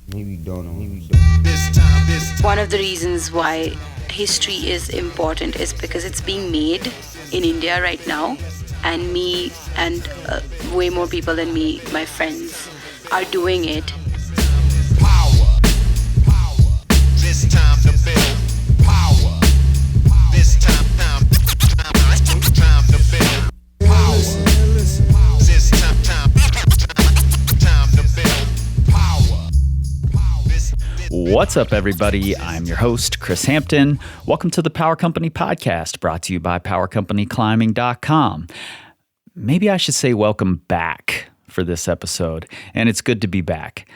Maybe don't know. One of the reasons why history is important is because it's being made in India right now, and me and way more people than me, my friends, are doing it. Power. This time to build power. This time to build power. This time to build power. What's up, everybody? I'm your host, Chris Hampton. Welcome to the Power Company Podcast, brought to you by PowerCompanyClimbing.com. Maybe I should say welcome back for this episode, and it's good to be back.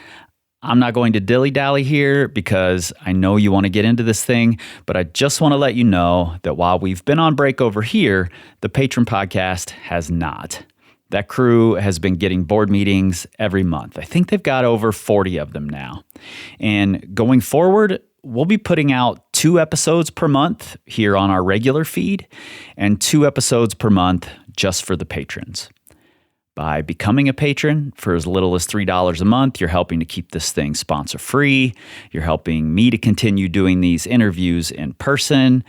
I'm not going to dilly-dally here because I know you want to get into this thing, but I just want to let you know that while we've been on break over here, the Patron Podcast has not. That crew has been getting board meetings every month. I think they've got over 40 of them now. And going forward, we'll be putting out 2 episodes per month here on our regular feed and 2 episodes per month just for the patrons. By becoming a patron for as little as $3 a month, you're helping to keep this thing sponsor-free. You're helping me to continue doing these interviews in person.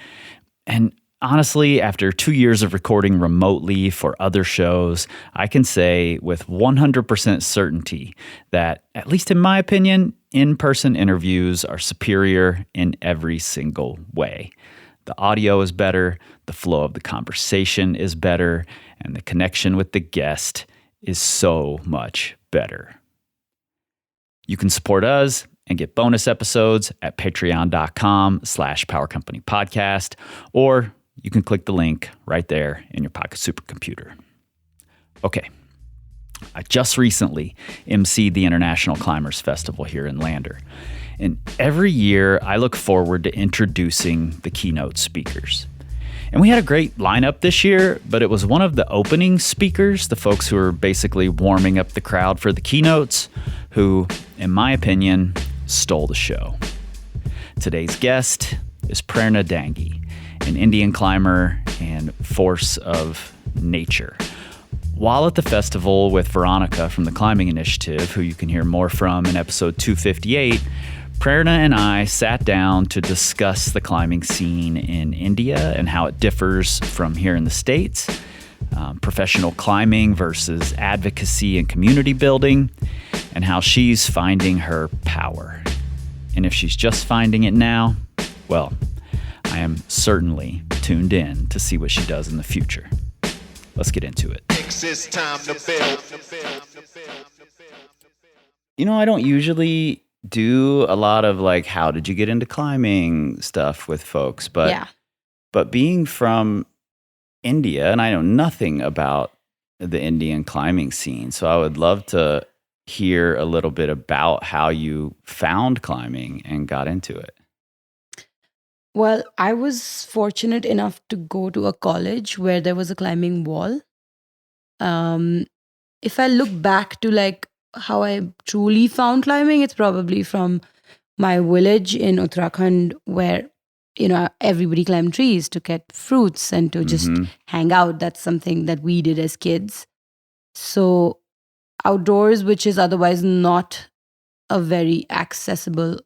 And honestly, after 2 years of recording remotely for other shows, I can say with 100% certainty that, at least in my opinion, in-person interviews are superior in every single way. The audio is better, the flow of the conversation is better, and the connection with the guest is so much better. You can support us and get bonus episodes at patreon.com/powercompanypodcast, or you can click the link right there in your pocket supercomputer. Okay, I just recently emceed the International Climbers Festival here in Lander. And every year I look forward to introducing the keynote speakers. And we had a great lineup this year, but it was one of the opening speakers, the folks who are basically warming up the crowd for the keynotes, who, in my opinion, stole the show. Today's guest is Prerna Dangi, an Indian climber and force of nature. While at the festival with Veronica from the Climbing Initiative, who you can hear more from in episode 258, Prerna and I sat down to discuss the climbing scene in India and how it differs from here in the States, professional climbing versus advocacy and community building, and how she's finding her power. And if she's just finding it now, well, I am certainly tuned in to see what she does in the future. Let's get into it. It's time to build. You know, I don't usually do a lot of like, how did you get into climbing stuff with folks, but being from India, and I know nothing about the Indian climbing scene, so I would love to hear a little bit about how you found climbing and got into it. Well, I was fortunate enough to go to a college where there was a climbing wall. If I look back to like how I truly found climbing, it's probably from my village in Uttarakhand, where, you know, everybody climbed trees to get fruits and to just hang out. That's something that we did as kids. So outdoors, which is otherwise not a very accessible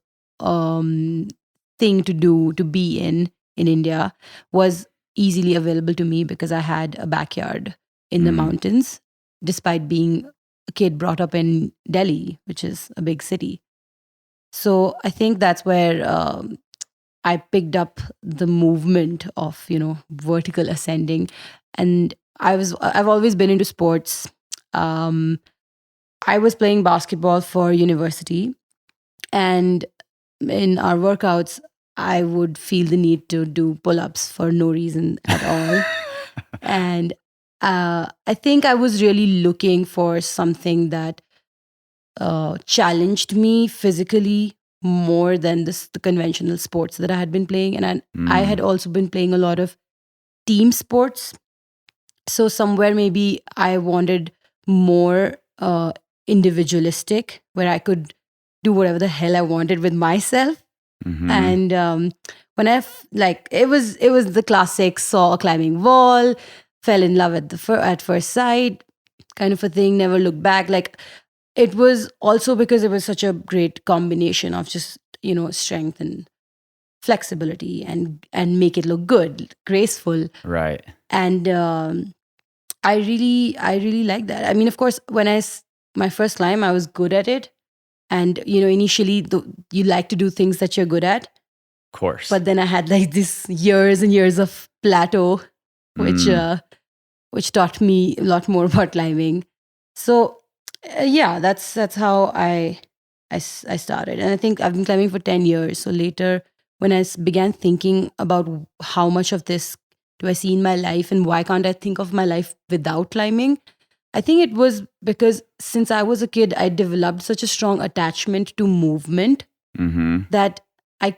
thing to do, to be in India, was easily available to me because I had a backyard in the mountains, despite being a kid brought up in Delhi, which is a big city. So I think that's where I picked up the movement of, you know, vertical ascending. And I've always been into sports. I was playing basketball for university, and in our workouts, I would feel the need to do pull-ups for no reason at all. And I think I was really looking for something that challenged me physically more than the conventional sports that I had been playing. And I had also been playing a lot of team sports. So somewhere maybe I wanted more individualistic, where I could do whatever the hell I wanted with myself. And when it was the classic, saw a climbing wall, fell in love at first sight kind of a thing, never looked back. Like, it was also because it was such a great combination of just, strength and flexibility and make it look good, graceful. Right. And I really like that. I mean, of course, when my first climb, I was good at it. And, initially you like to do things that you're good at. Of course. But then I had like this years and years of plateau, which taught me a lot more about climbing. So yeah, that's how I started. And I think I've been climbing for 10 years. So later, when I began thinking about how much of this do I see in my life and why can't I think of my life without climbing, I think it was because since I was a kid, I developed such a strong attachment to movement that I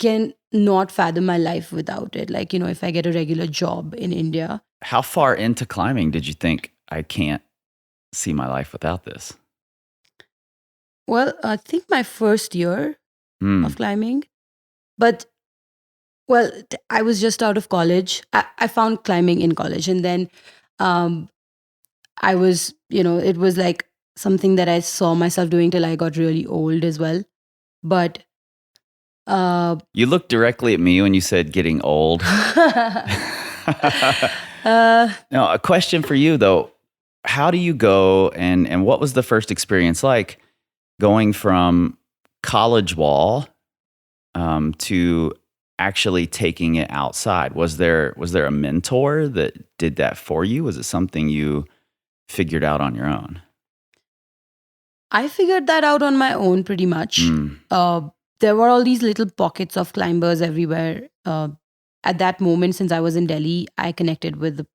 can not fathom my life without it. Like, if I get a regular job in India. How far into climbing did you think I can't see my life without this? Well, I think my first year of climbing, but I was just out of college. I found climbing in college, and then I was, it was like something that I saw myself doing till I got really old as well. But you looked directly at me when you said getting old. Now, a question for you though: how do you go and what was the first experience like going from college wall to actually taking it outside? Was there a mentor that did that for you? Was it something you figured out on your own? I figured that out on my own pretty much. There were all these little pockets of climbers everywhere. At that moment, since I was in Delhi, I connected with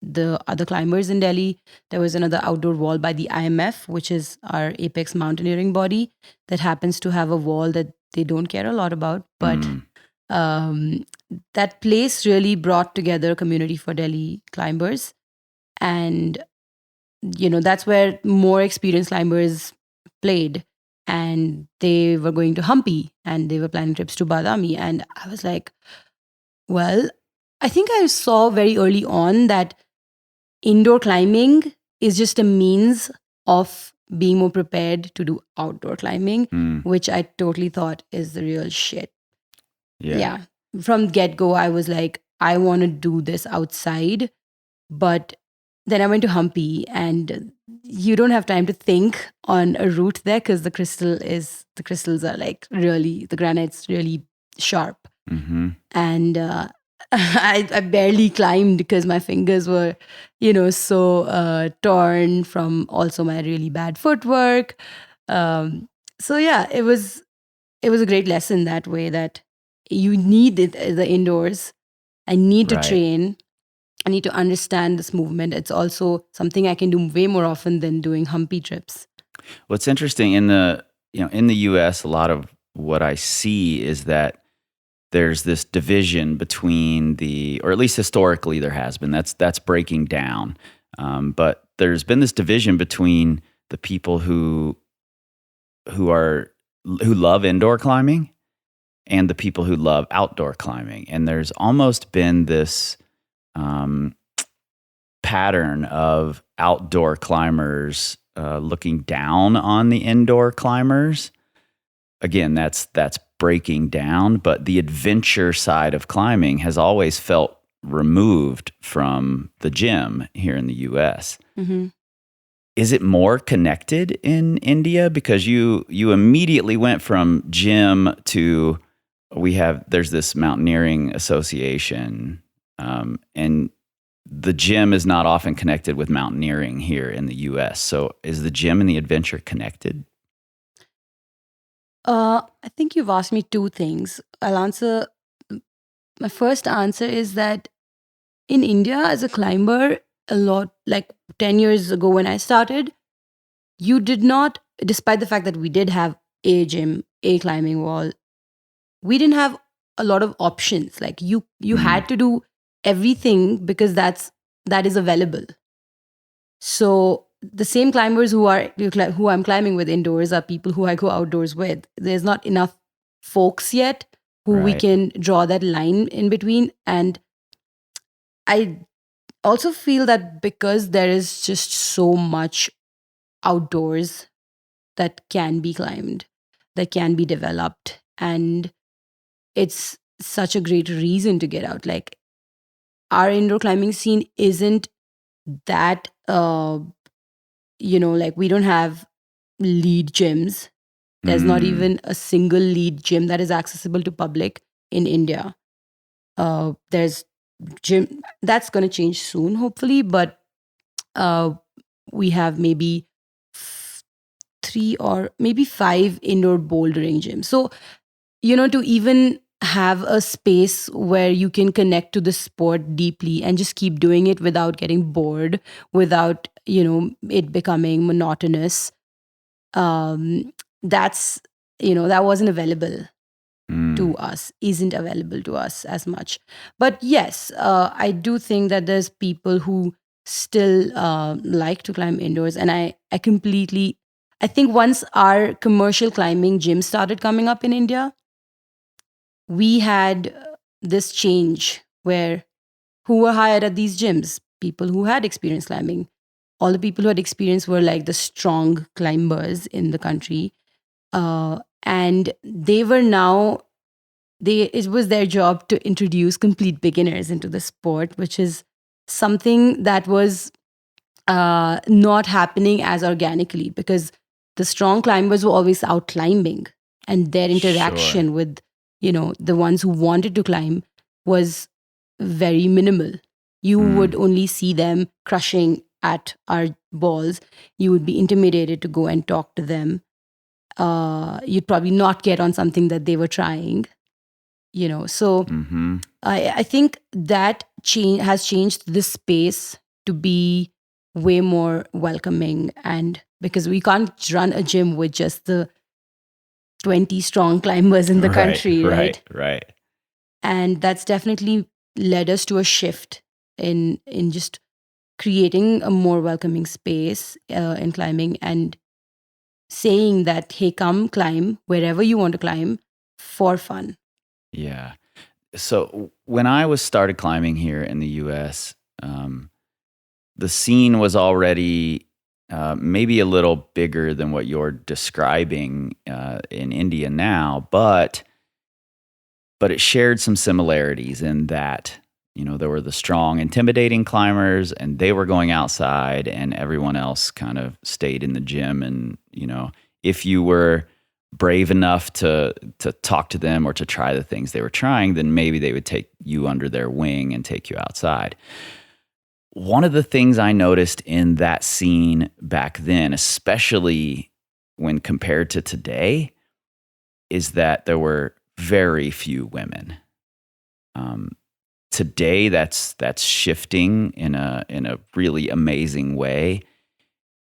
the other climbers in Delhi. There was another outdoor wall by the IMF, which is our apex mountaineering body, that happens to have a wall that they don't care a lot about. But that place really brought together a community for Delhi climbers. And, that's where more experienced climbers played. And they were going to Hampi and they were planning trips to Badami. And I was like, well, I think I saw very early on that indoor climbing is just a means of being more prepared to do outdoor climbing, which I totally thought is the real shit. Yeah. From get-go, I was like, I want to do this outside. But then I went to Hampi, and you don't have time to think on a route there because the crystals are like really, the granite's really sharp. And I barely climbed because my fingers were, so torn from also my really bad footwork. So yeah, it was a great lesson that way, that you need the indoors. I need to train. I need to understand this movement. It's also something I can do way more often than doing Hampi trips. What's interesting in the US, a lot of what I see is that there's this division between or at least historically there has been. That's breaking down. But there's been this division between the people who love indoor climbing and the people who love outdoor climbing. And there's almost been this pattern of outdoor climbers looking down on the indoor climbers. Again, that's breaking down, but the adventure side of climbing has always felt removed from the gym here in the US. Is it more connected in India? Because you immediately went from gym to there's this mountaineering association, and the gym is not often connected with mountaineering here in the US. So is the gym and the adventure connected? I think you've asked me two things. I'll answer. My first answer is that in India, as a climber, a lot, like 10 years ago when I started, you did not, despite the fact that we did have a gym, a climbing wall, we didn't have a lot of options. Like you had to do everything because that is available. So the same climbers who I'm climbing with indoors are people who I go outdoors with. There's not enough folks yet who we can draw that line in between. And I also feel that because there is just so much outdoors that can be climbed, that can be developed. And it's such a great reason to get out. Like, our indoor climbing scene isn't that, like, we don't have lead gyms. There's not even a single lead gym that is accessible to public in India. There's gym that's going to change soon, hopefully, but we have maybe 3 or maybe 5 indoor bouldering gyms. So, to even have a space where you can connect to the sport deeply and just keep doing it without getting bored, without, it becoming monotonous. That's, that wasn't available to us, isn't available to us as much. But yes, I do think that there's people who still like to climb indoors. And I think once our commercial climbing gyms started coming up in India, we had this change where who were hired at these gyms? People who had experience climbing. All the people who had experience were like the strong climbers in the country. And they were now, it was their job to introduce complete beginners into the sport, which is something that was not happening as organically, because the strong climbers were always out climbing, and their interaction with, the ones who wanted to climb was very minimal. You would only see them crushing at our balls. You would be intimidated to go and talk to them. You'd probably not get on something that they were trying, So I think that has changed the space to be way more welcoming. And because we can't run a gym with just the 20 strong climbers in the country, right? Right. And that's definitely led us to a shift in just creating a more welcoming space in climbing, and saying that, hey, come climb wherever you want to climb for fun. Yeah. So when I started climbing here in the U.S., the scene was already maybe a little bigger than what you're describing in India now, but it shared some similarities in that, there were the strong, intimidating climbers, and they were going outside, and everyone else kind of stayed in the gym. And, if you were brave enough to talk to them or to try the things they were trying, then maybe they would take you under their wing and take you outside. One of the things I noticed in that scene back then, especially when compared to today, is that there were very few women. Today, that's shifting in a really amazing way.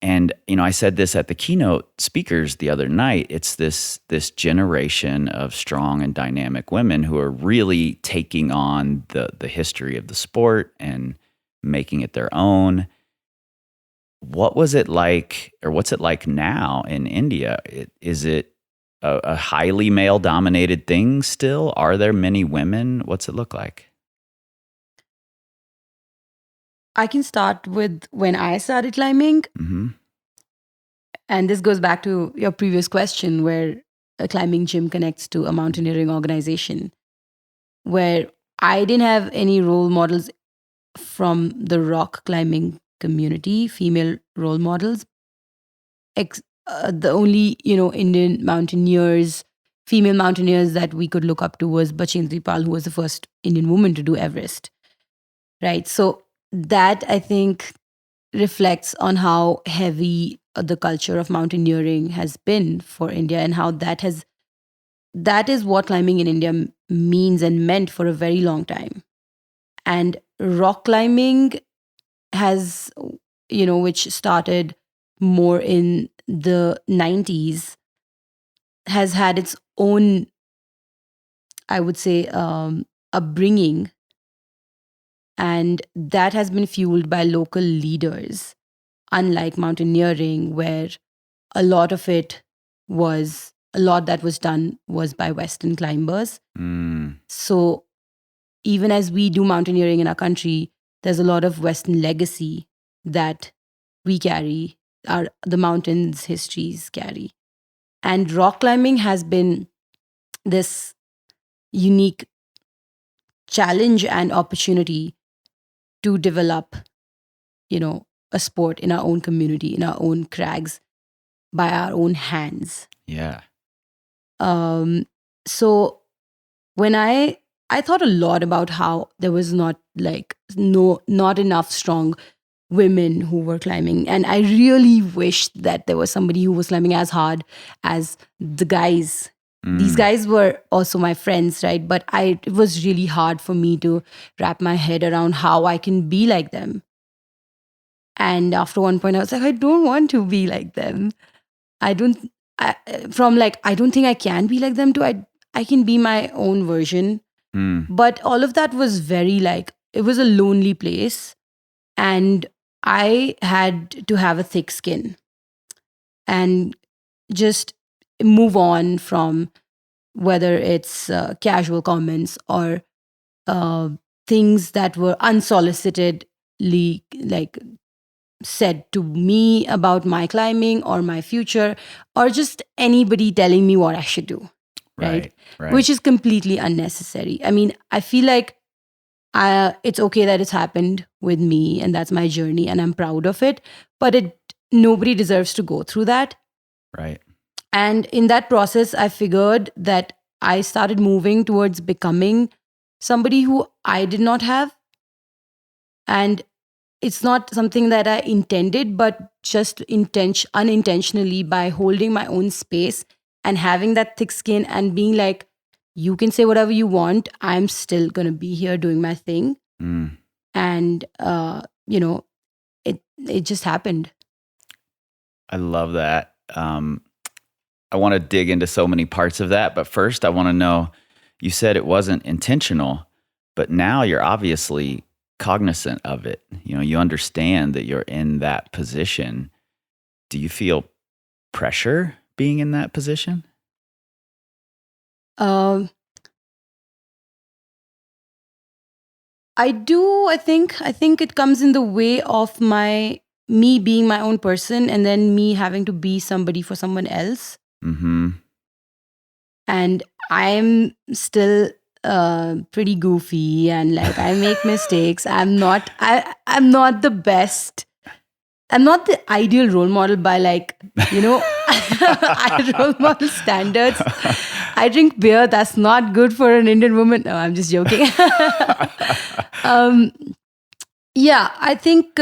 And I said this at the keynote speakers the other night. It's this generation of strong and dynamic women who are really taking on the history of the sport and making it their own. What was it like, or what's it like now in India? Is it a highly male-dominated thing still? Are there many women? What's it look like? I can start with when I started climbing. Mm-hmm. And this goes back to your previous question, where a climbing gym connects to a mountaineering organization, where I didn't have any role models from the rock climbing community, female role models. The only, Indian mountaineers, female mountaineers that we could look up to was Bachendri Pal, who was the first Indian woman to do Everest. Right. So that, I think, reflects on how heavy the culture of mountaineering has been for India, and how that is what climbing in India means and meant for a very long time. And rock climbing has, which started more in the 90s, has had its own, I would say, upbringing. And that has been fueled by local leaders, unlike mountaineering, where a lot that was done was by Western climbers. So even as we do mountaineering in our country, there's a lot of Western legacy that we carry, the mountains' histories carry. And rock climbing has been this unique challenge and opportunity to develop, a sport in our own community, in our own crags, by our own hands. Yeah. So when I thought a lot about how there was not enough strong women who were climbing, and I really wished that there was somebody who was climbing as hard as the guys. These guys were also my friends, right? But it was really hard for me to wrap my head around how I can be like them. And after one point, I was like, I don't want to be like them. I don't think I can be like them too. I can be my own version. But all of that was very it was a lonely place. And I had to have a thick skin and just move on from whether it's casual comments or things that were unsolicitedly said to me about my climbing or my future, or just anybody telling me what I should do, right? Which is completely unnecessary. I mean, I feel like it's okay that it's happened with me, and that's my journey, and I'm proud of it. But nobody deserves to go through that. Right. And in that process, I figured that I started moving towards becoming somebody who I did not have. And it's not something that I intended, but just unintentionally, by holding my own space and having that thick skin and being like, you can say whatever you want. I'm still going to be here doing my thing. And, it just happened. I love that. I want to dig into so many parts of that. But first, I want to know, you said it wasn't intentional, but now you're obviously cognizant of it. You understand that you're in that position. Do you feel pressure being in that position? I do. I think it comes in the way of me being my own person, and then me having to be somebody for someone else. And I'm still pretty goofy, and I make mistakes. I'm not the best. I'm not the ideal role model by role model standards. I drink beer. That's not good for an Indian woman. No, I'm just joking. Yeah, I think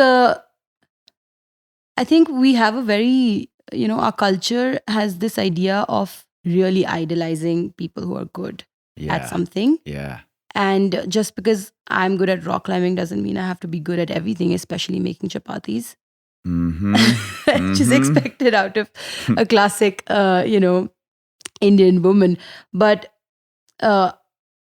we have a very, our culture has this idea of really idolizing people who are good at something. Yeah. And just because I'm good at rock climbing doesn't mean I have to be good at everything, especially making chapatis. Which is expected out of a classic, Indian woman. But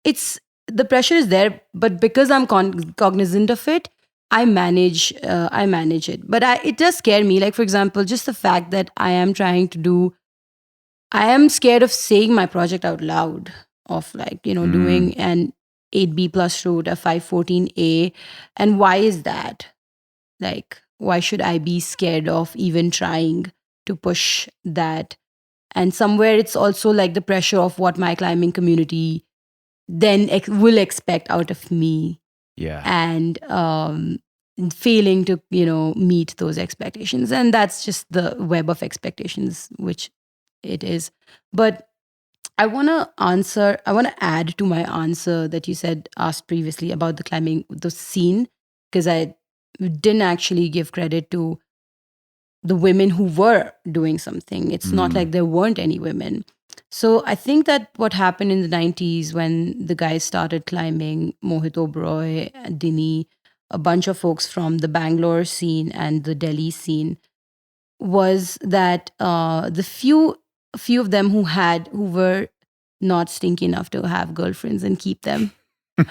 it's the pressure is there. But because I'm cognizant of it, I manage it. But it does scare me. Like, for example, just the fact that I am scared of saying my project out loud, of doing an 8B plus route, a 514A. And why is that? Why should I be scared of even trying to push that? And somewhere it's also the pressure of what my climbing community then will expect out of me. Yeah. And failing to, meet those expectations. And that's just the web of expectations, which it is. But I want to add to my answer that you asked previously about the climbing, the scene, because I didn't actually give credit to the women who were doing something. It's not like there weren't any women. So I think that what happened in the 90s when the guys started climbing, Mohit Oberoi, Dini, a bunch of folks from the Bangalore scene and the Delhi scene, was that the few of them who were not stinky enough to have girlfriends and keep them, they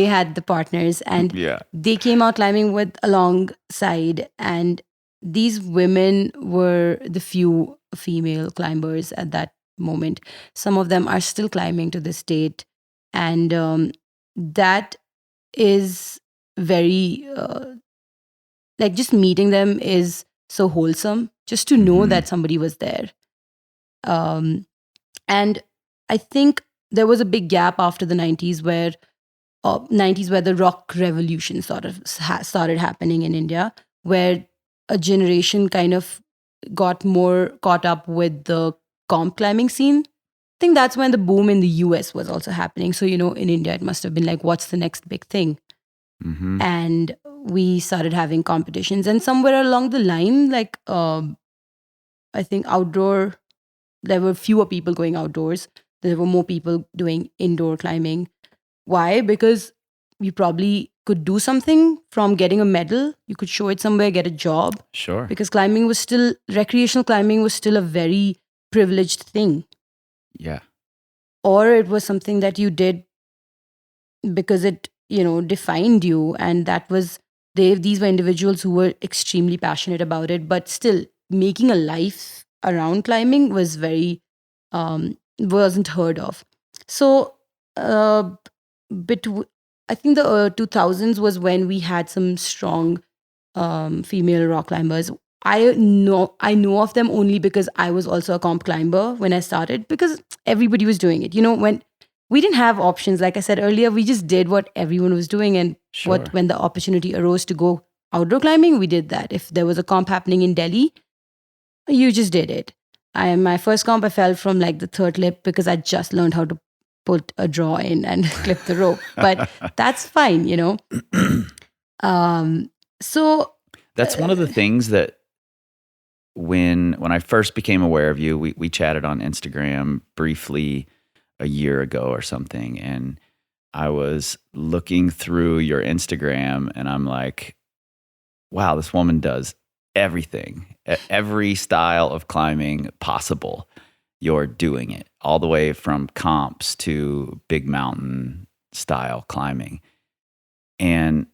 had the partners, and they came out climbing alongside. And these women were the few female climbers at that moment. Some of them are still climbing to this date. And that is very, just meeting them is so wholesome just to know that somebody was there. And I think there was a big gap after the 90s where the rock revolution sort of started happening in India, where a generation kind of got more caught up with the comp climbing scene. I think that's when the boom in the US was also happening. So, in India, it must have been like, what's the next big thing? Mm-hmm. And we started having competitions. And somewhere along the line, like, I think there were fewer people going outdoors. There were more people doing indoor climbing. Why? Because you probably could do something from getting a medal. You could show it somewhere, get a job. Sure. Because recreational climbing was still a very privileged thing. Yeah. Or it was something that you did because it, defined you. And these were individuals who were extremely passionate about it, but still making a life around climbing was wasn't heard of. So, I think the 2000s was when we had some strong female rock climbers. I know of them only because I was also a comp climber when I started, because everybody was doing it. When we didn't have options, like I said earlier, we just did what everyone was doing, and Sure. when the opportunity arose to go outdoor climbing, we did that. If there was a comp happening in Delhi, you just did it. My first comp, I fell from like the third lip because I just learned how to put a draw in and clip the rope. But that's fine, So That's one of the things that when I first became aware of you, we chatted on Instagram briefly a year ago or something, and I was looking through your Instagram and I'm like, wow, this woman does everything, every style of climbing possible. You're doing it all the way from comps to big mountain style climbing. And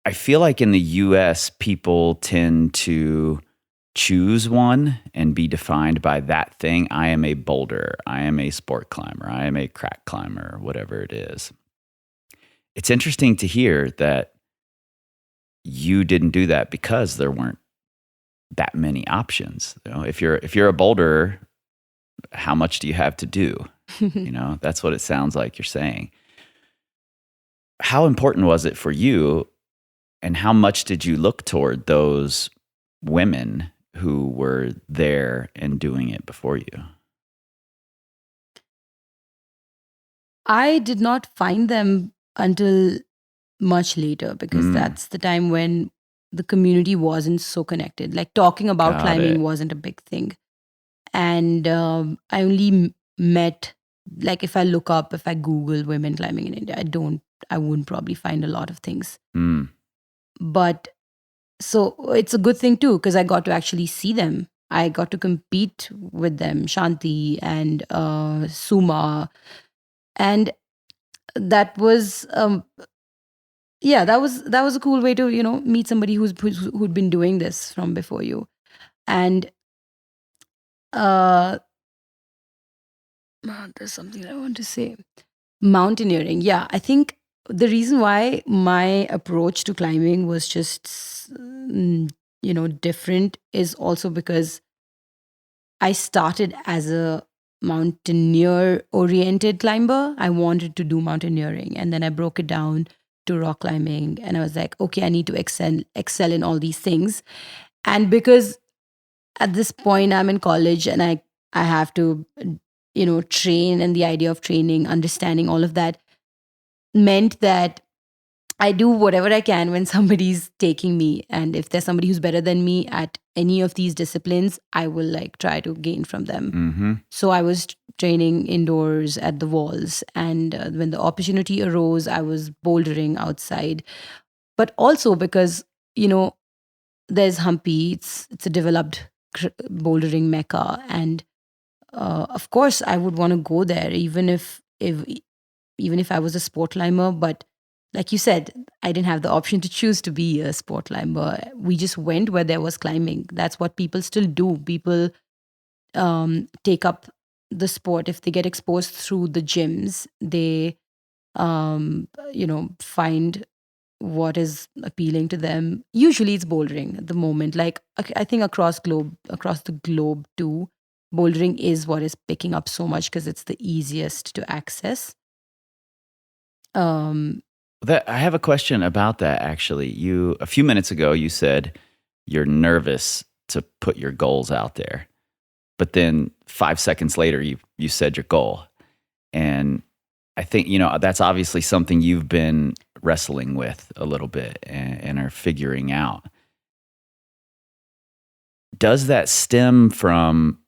I feel like in the US, people tend to choose one and be defined by that thing. I am a boulder. I am a sport climber. I am a crack climber, whatever it is. It's interesting to hear that you didn't do that because there weren't that many options. If you're a boulder, how much do you have to do? That's what it sounds like you're saying. How important was it for you, and how much did you look toward those women who were there and doing it before you? I did not find them until much later, because that's the time when the community wasn't so connected. Like, talking about Got climbing it. wasn't a big thing. And I only met, like, if I Google women climbing in India, I wouldn't probably find a lot of things. But so it's a good thing too, because I got to actually see them. I got to compete with them, Shanti and Suma. And that was that was a cool way to meet somebody who'd been doing this from before you. And there's something I want to say. Mountaineering, yeah. I think the reason why my approach to climbing was just different is also because I started as a mountaineer oriented climber. I wanted to do mountaineering, and then I broke it down to rock climbing, and I was like, okay, I need to excel in all these things. And because at this point I'm in college and I have to train, and the idea of training, understanding all of that meant that I do whatever I can when somebody's taking me. And if there's somebody who's better than me at any of these disciplines, I will like try to gain from them. Mm-hmm. So I was training indoors at the walls. And when the opportunity arose, I was bouldering outside. But also because, there's Hampi, it's a developed bouldering mecca. And of course, I would want to go there, even if I was a sport climber. But like you said, I didn't have the option to choose to be a sport climber. We just went where there was climbing. That's what people still do. People take up the sport if they get exposed through the gyms. They, find what is appealing to them. Usually it's bouldering at the moment. Like I think across the globe too, bouldering is what is picking up so much because it's the easiest to access. I have a question about that, actually. A few minutes ago, you said you're nervous to put your goals out there. But then 5 seconds later, you said your goal. And I think, that's obviously something you've been wrestling with a little bit and are figuring out. Does that stem from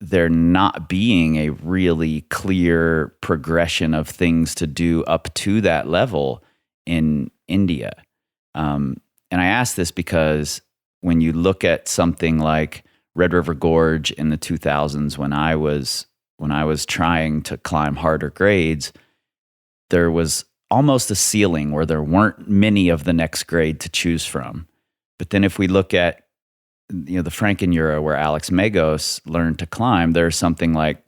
there not being a really clear progression of things to do up to that level in India? And I ask this because when you look at something like Red River Gorge in the 2000s, when I was trying to climb harder grades, there was almost a ceiling where there weren't many of the next grade to choose from. But then if we look at the Frankenjura where Alex Magos learned to climb, there's something like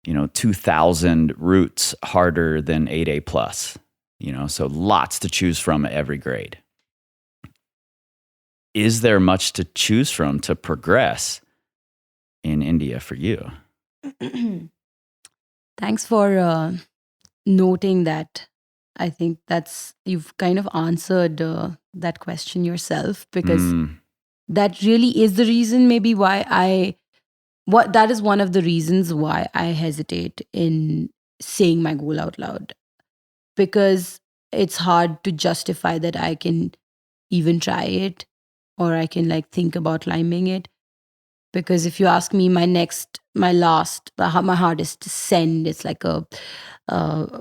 2,000 routes harder than 8A plus. So lots to choose from at every grade. Is there much to choose from to progress in India for you? Thanks for noting that. I think you've kind of answered that question yourself, because that really is the reason maybe why that is one of the reasons why I hesitate in saying my goal out loud, because it's hard to justify that I can even try it, or I can think about climbing it. Because if you ask me, my hardest send, it's like a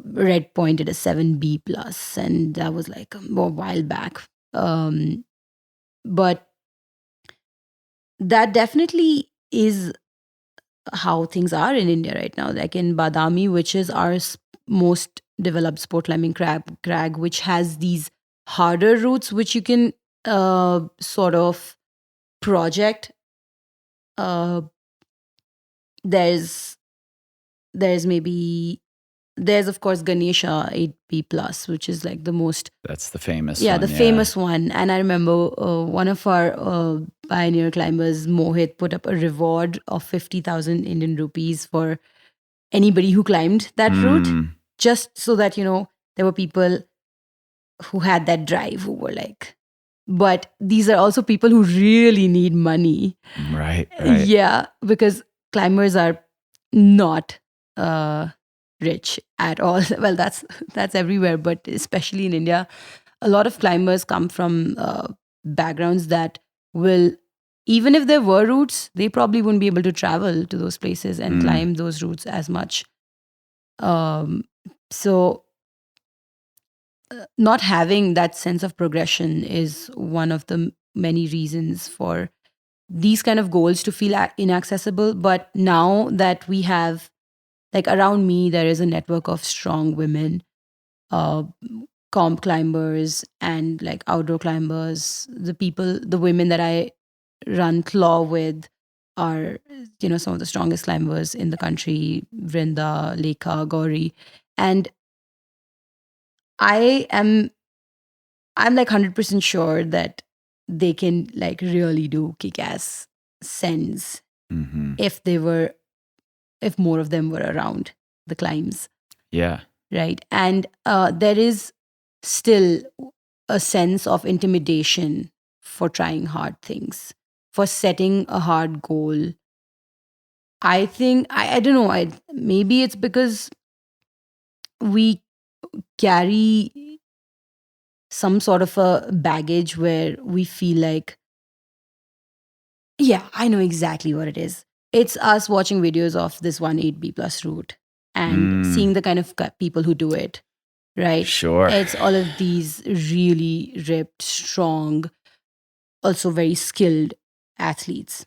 red point at a 7B plus, and that was like a while back. But that definitely is how things are in India right now. Like in Badami, which is our most developed sport climbing crag, which has these harder routes which you can sort of project. There's of course Ganesha 8B plus, which is like the most. That's the famous one. The famous one. And I remember one of our pioneer climbers, Mohit, put up a reward of 50,000 Indian rupees for anybody who climbed that route, just so that there were people who had that drive, who were like. But these are also people who really need money. Right. Yeah, because climbers are not rich at all. Well, that's everywhere, but especially in India, a lot of climbers come from backgrounds that will, even if there were routes, they probably wouldn't be able to travel to those places and climb those routes as much. So not having that sense of progression is one of the many reasons for these kind of goals to feel inaccessible. But now that we have, around me, there is a network of strong women, comp climbers and outdoor climbers. The women that I run Claw with are, some of the strongest climbers in the country, Vrinda, Lekha, Gauri. And I'm 100% sure that they can really do kick-ass sends if more of them were around the climbs. Yeah. Right. And there is still a sense of intimidation for trying hard things, for setting a hard goal. I think, I don't know, maybe it's because we carry some sort of a baggage where we feel like, yeah, I know exactly what it is. It's us watching videos of this 8B plus route and seeing the kind of people who do it, right? Sure. It's all of these really ripped, strong, also very skilled athletes.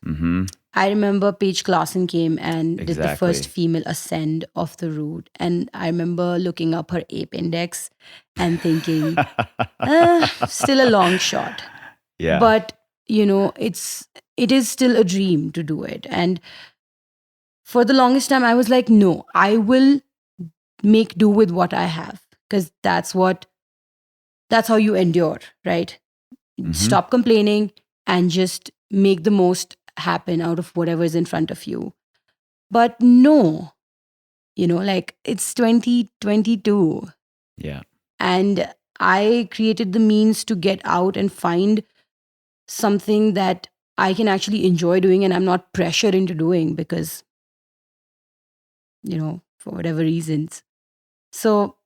I remember Paige Claassen came and did the first female ascend of the route. And I remember looking up her ape index and thinking, still a long shot. Yeah. But, it is still a dream to do it. And for the longest time, I was like, no, I will make do with what I have. Because that's what that's how you endure, right? Stop complaining and just make the most happen out of whatever is in front of you. But no, like it's 2022 Yeah. and I created the means to get out and find something that I can actually enjoy doing and I'm not pressured into doing because, for whatever reasons. So,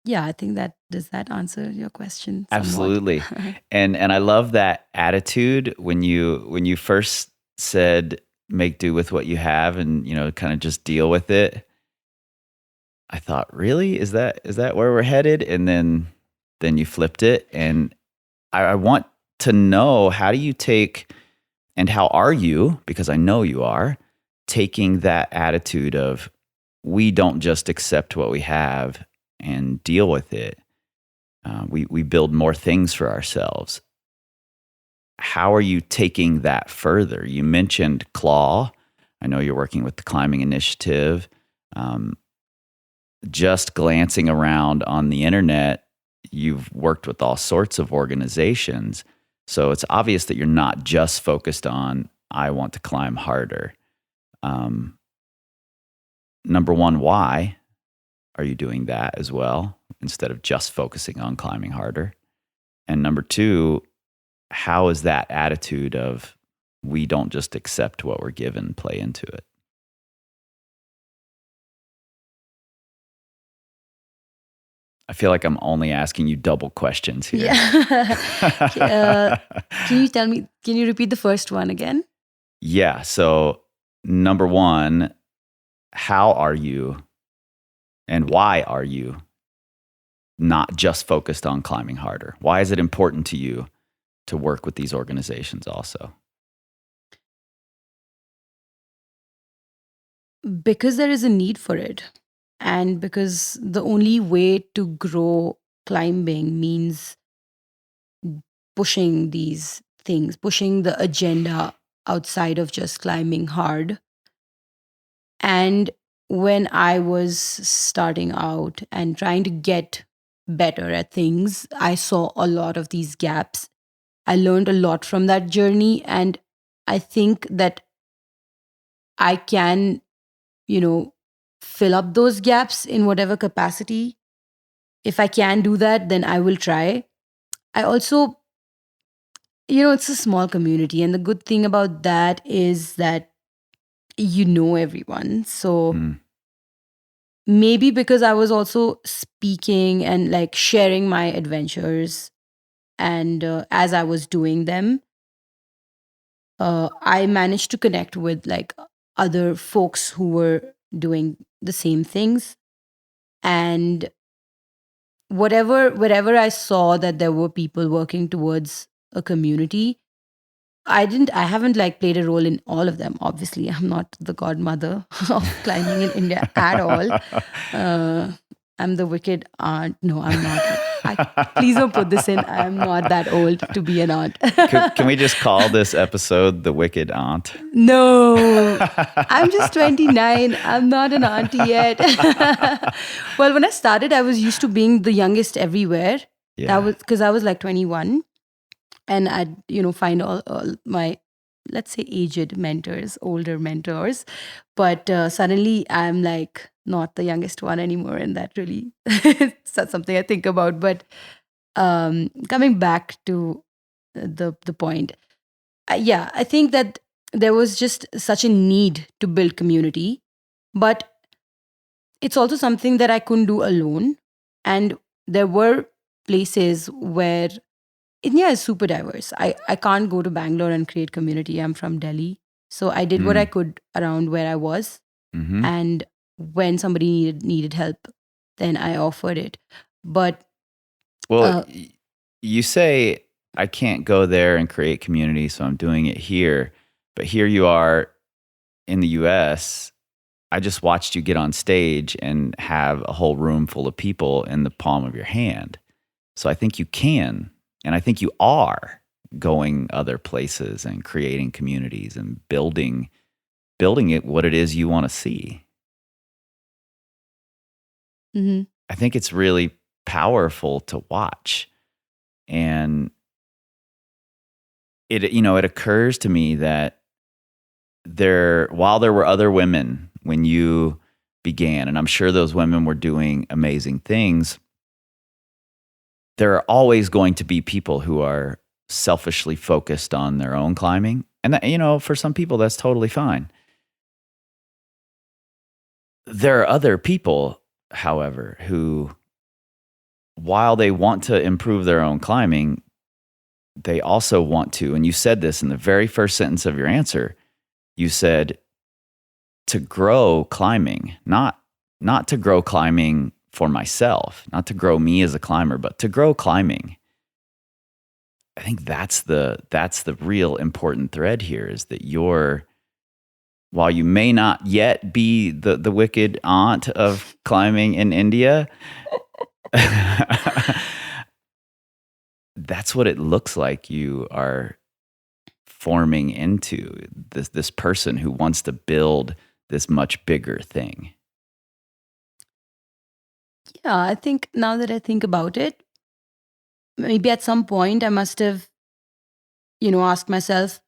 yeah, I think does that answer your question somewhat? Absolutely. And I love that attitude when you first said make do with what you have and kind of just deal with it. I thought, really? Is that where we're headed? And then you flipped it. And I want to know, how do you take, and how are you, because I know you are, taking that attitude of we don't just accept what we have and deal with it. We build more things for ourselves. How are you taking that further? You mentioned Claw. I know you're working with the Climbing Initiative. Just glancing around on the internet, you've worked with all sorts of organizations. So it's obvious that you're not just focused on, I want to climb harder. Number one, why are you doing that as well, instead of just focusing on climbing harder? And number two, how is that attitude of we don't just accept what we're given play into it? I feel like I'm only asking you double questions here. Yeah. Can you repeat the first one again? Yeah. So number one, how are you and why are you not just focused on climbing harder? Why is it important to you to work with these organizations also? Because there is a need for it. And because the only way to grow climbing means pushing these things, pushing the agenda outside of just climbing hard. And when I was starting out and trying to get better at things, I saw a lot of these gaps. I learned a lot from that journey. And I think that I can, fill up those gaps in whatever capacity. If I can do that, then I will try. I also, it's a small community. And the good thing about that is that you know everyone. So maybe because I was also speaking and like sharing my adventures and as I was doing them, I managed to connect with like other folks who were doing the same things. And wherever I saw that there were people working towards a community, I haven't like played a role in all of them. Obviously, I'm not the godmother of climbing in India at all. I'm the wicked aunt. No, I'm not. Please don't put this in. I'm not that old to be an aunt. Can we just call this episode The Wicked Aunt? No, I'm just 29. I'm not an auntie yet. Well, when I started, I was used to being the youngest everywhere. Yeah. That was because I was like 21. And I'd, find all my, let's say, aged mentors, older mentors. But suddenly I'm like not the youngest one anymore. And that really is something I think about. But coming back to the point, I think that there was just such a need to build community. But it's also something that I couldn't do alone. And there were places where India is super diverse. I can't go to Bangalore and create community. I'm from Delhi. So I did what I could around where I was. Mm-hmm. And when somebody needed help, then I offered it. But well, you say I can't go there and create community, so I'm doing it here. But here you are in the US. I just watched you get on stage and have a whole room full of people in the palm of your hand. So I think you can. And I think you are going other places and creating communities and building it what it is you want to see. Mm-hmm. I think it's really powerful to watch. And it occurs to me that while there were other women when you began, and I'm sure those women were doing amazing things, there are always going to be people who are selfishly focused on their own climbing. And that, for some people, that's totally fine. There are other people, however, who, while they want to improve their own climbing, they also want to, and you said this in the very first sentence of your answer, you said to grow climbing, not to grow climbing for myself, not to grow me as a climber, but to grow climbing. I think that's the real important thread here, is that while you may not yet be the wicked aunt of climbing in India, that's what it looks like you are forming into, this person who wants to build this much bigger thing. Yeah, I think now that I think about it, maybe at some point I must have, asked myself,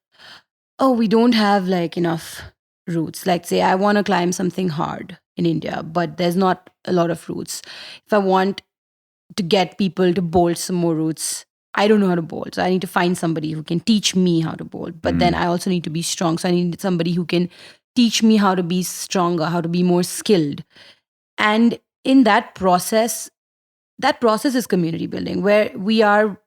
oh, we don't have like enough routes. Like, say, I want to climb something hard in India, but there's not a lot of routes. If I want to get people to bolt some more routes, I don't know how to bolt. So I need to find somebody who can teach me how to bolt. But then I also need to be strong. So I need somebody who can teach me how to be stronger, how to be more skilled. And in that process is community building, where we are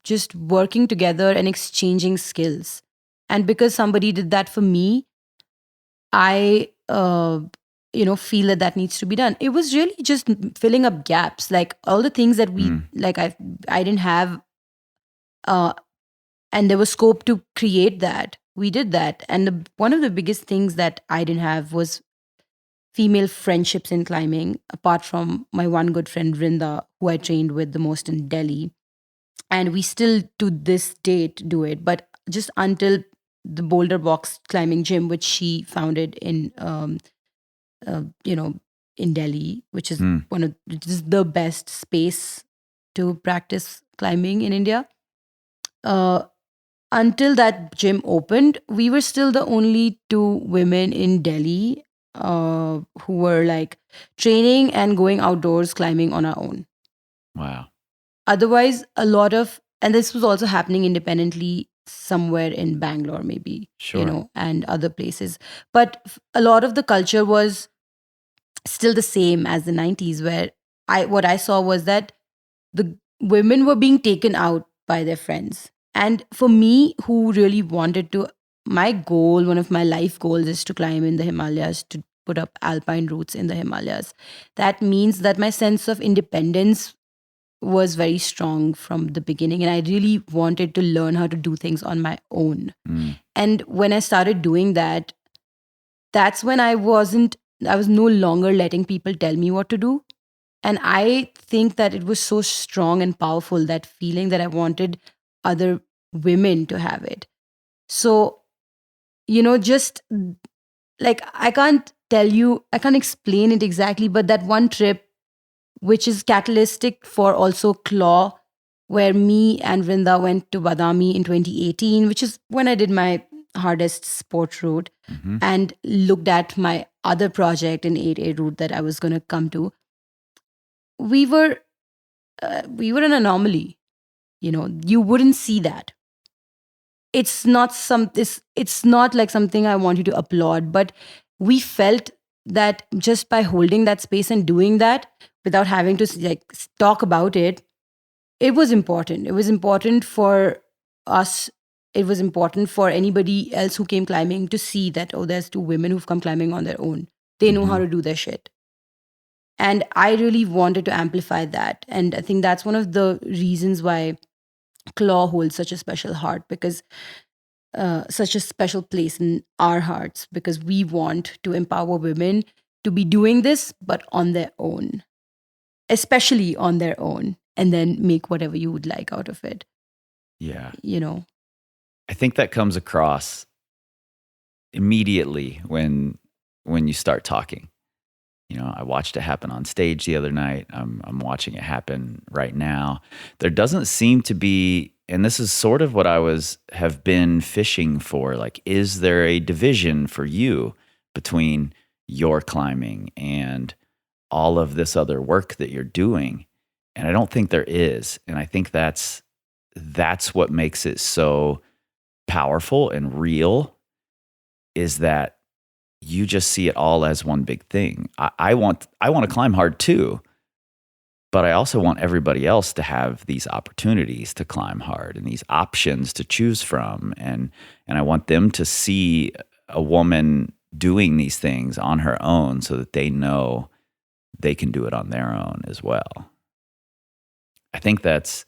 just working together and exchanging skills. And because somebody did that for me, I feel that needs to be done. It was really just filling up gaps, like all the things that we like I didn't have, and there was scope to create that. We did that. And one of the biggest things that I didn't have was female friendships in climbing, apart from my one good friend Vrinda, who I trained with the most in Delhi. And we still to this date do it, but just until the Boulder Box climbing gym, which she founded in in Delhi, which is which is the best space to practice climbing in India. Until that gym opened, we were still the only two women in Delhi who were like training and going outdoors climbing on our own. Wow. Otherwise, and this was also happening independently somewhere in Bangalore, maybe, Sure. and other places. But a lot of the culture was still the same as the 90s, where what I saw was that the women were being taken out by their friends. And for me, who really wanted to, one of my life goals is to climb in the Himalayas, to put up alpine routes in the Himalayas. That means that my sense of independence was very strong from the beginning. And I really wanted to learn how to do things on my own. And when I started doing that, that's when I was no longer letting people tell me what to do. And I think that it was so strong and powerful, that feeling, that I wanted other women to have it. So, just like, I can't explain it exactly, but that one trip, which is catalytic for also Claw, where me and Vrinda went to Badami in 2018, which is when I did my hardest sport route, and looked at my other project in 8A route that I was going to come to. We were an anomaly. You wouldn't see that. It's not like something I want you to applaud, but we felt that just by holding that space and doing that without having to like talk about it, it was important. It was important for us. It was important for anybody else who came climbing to see that, oh, there's two women who've come climbing on their own. They know how to do their shit. And I really wanted to amplify that. And I think that's one of the reasons why Claw holds such a special heart, because such a special place in our hearts, because we want to empower women to be doing this, but on their own, especially on their own, and then make whatever you would like out of it. Yeah. I think that comes across immediately when you start talking. I watched it happen on stage the other night. I'm watching it happen right now. There doesn't seem to be, and this is sort of what have been fishing for. Like, is there a division for you between your climbing and all of this other work that you're doing? And I don't think there is. And I think that's what makes it so powerful and real, is that you just see it all as one big thing. I want to climb hard too, but I also want everybody else to have these opportunities to climb hard and these options to choose from. And I want them to see a woman doing these things on her own so that they know they can do it on their own as well. I think that's,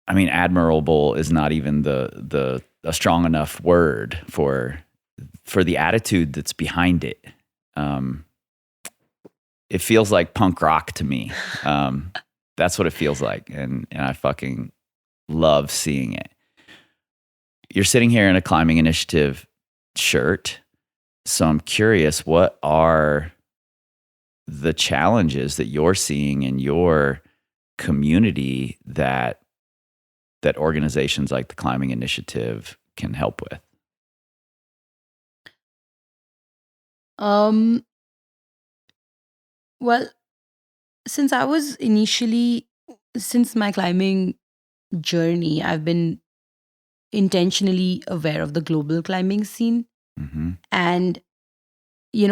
admirable is not even a strong enough word for the attitude that's behind it. It feels like punk rock to me. That's what it feels like. And I fucking love seeing it. You're sitting here in a Climbing Initiative shirt. So I'm curious, what are the challenges that you're seeing in your community that organizations like the Climbing Initiative can help with? Well, since my climbing journey, I've been intentionally aware of the global climbing scene. Mm-hmm. And,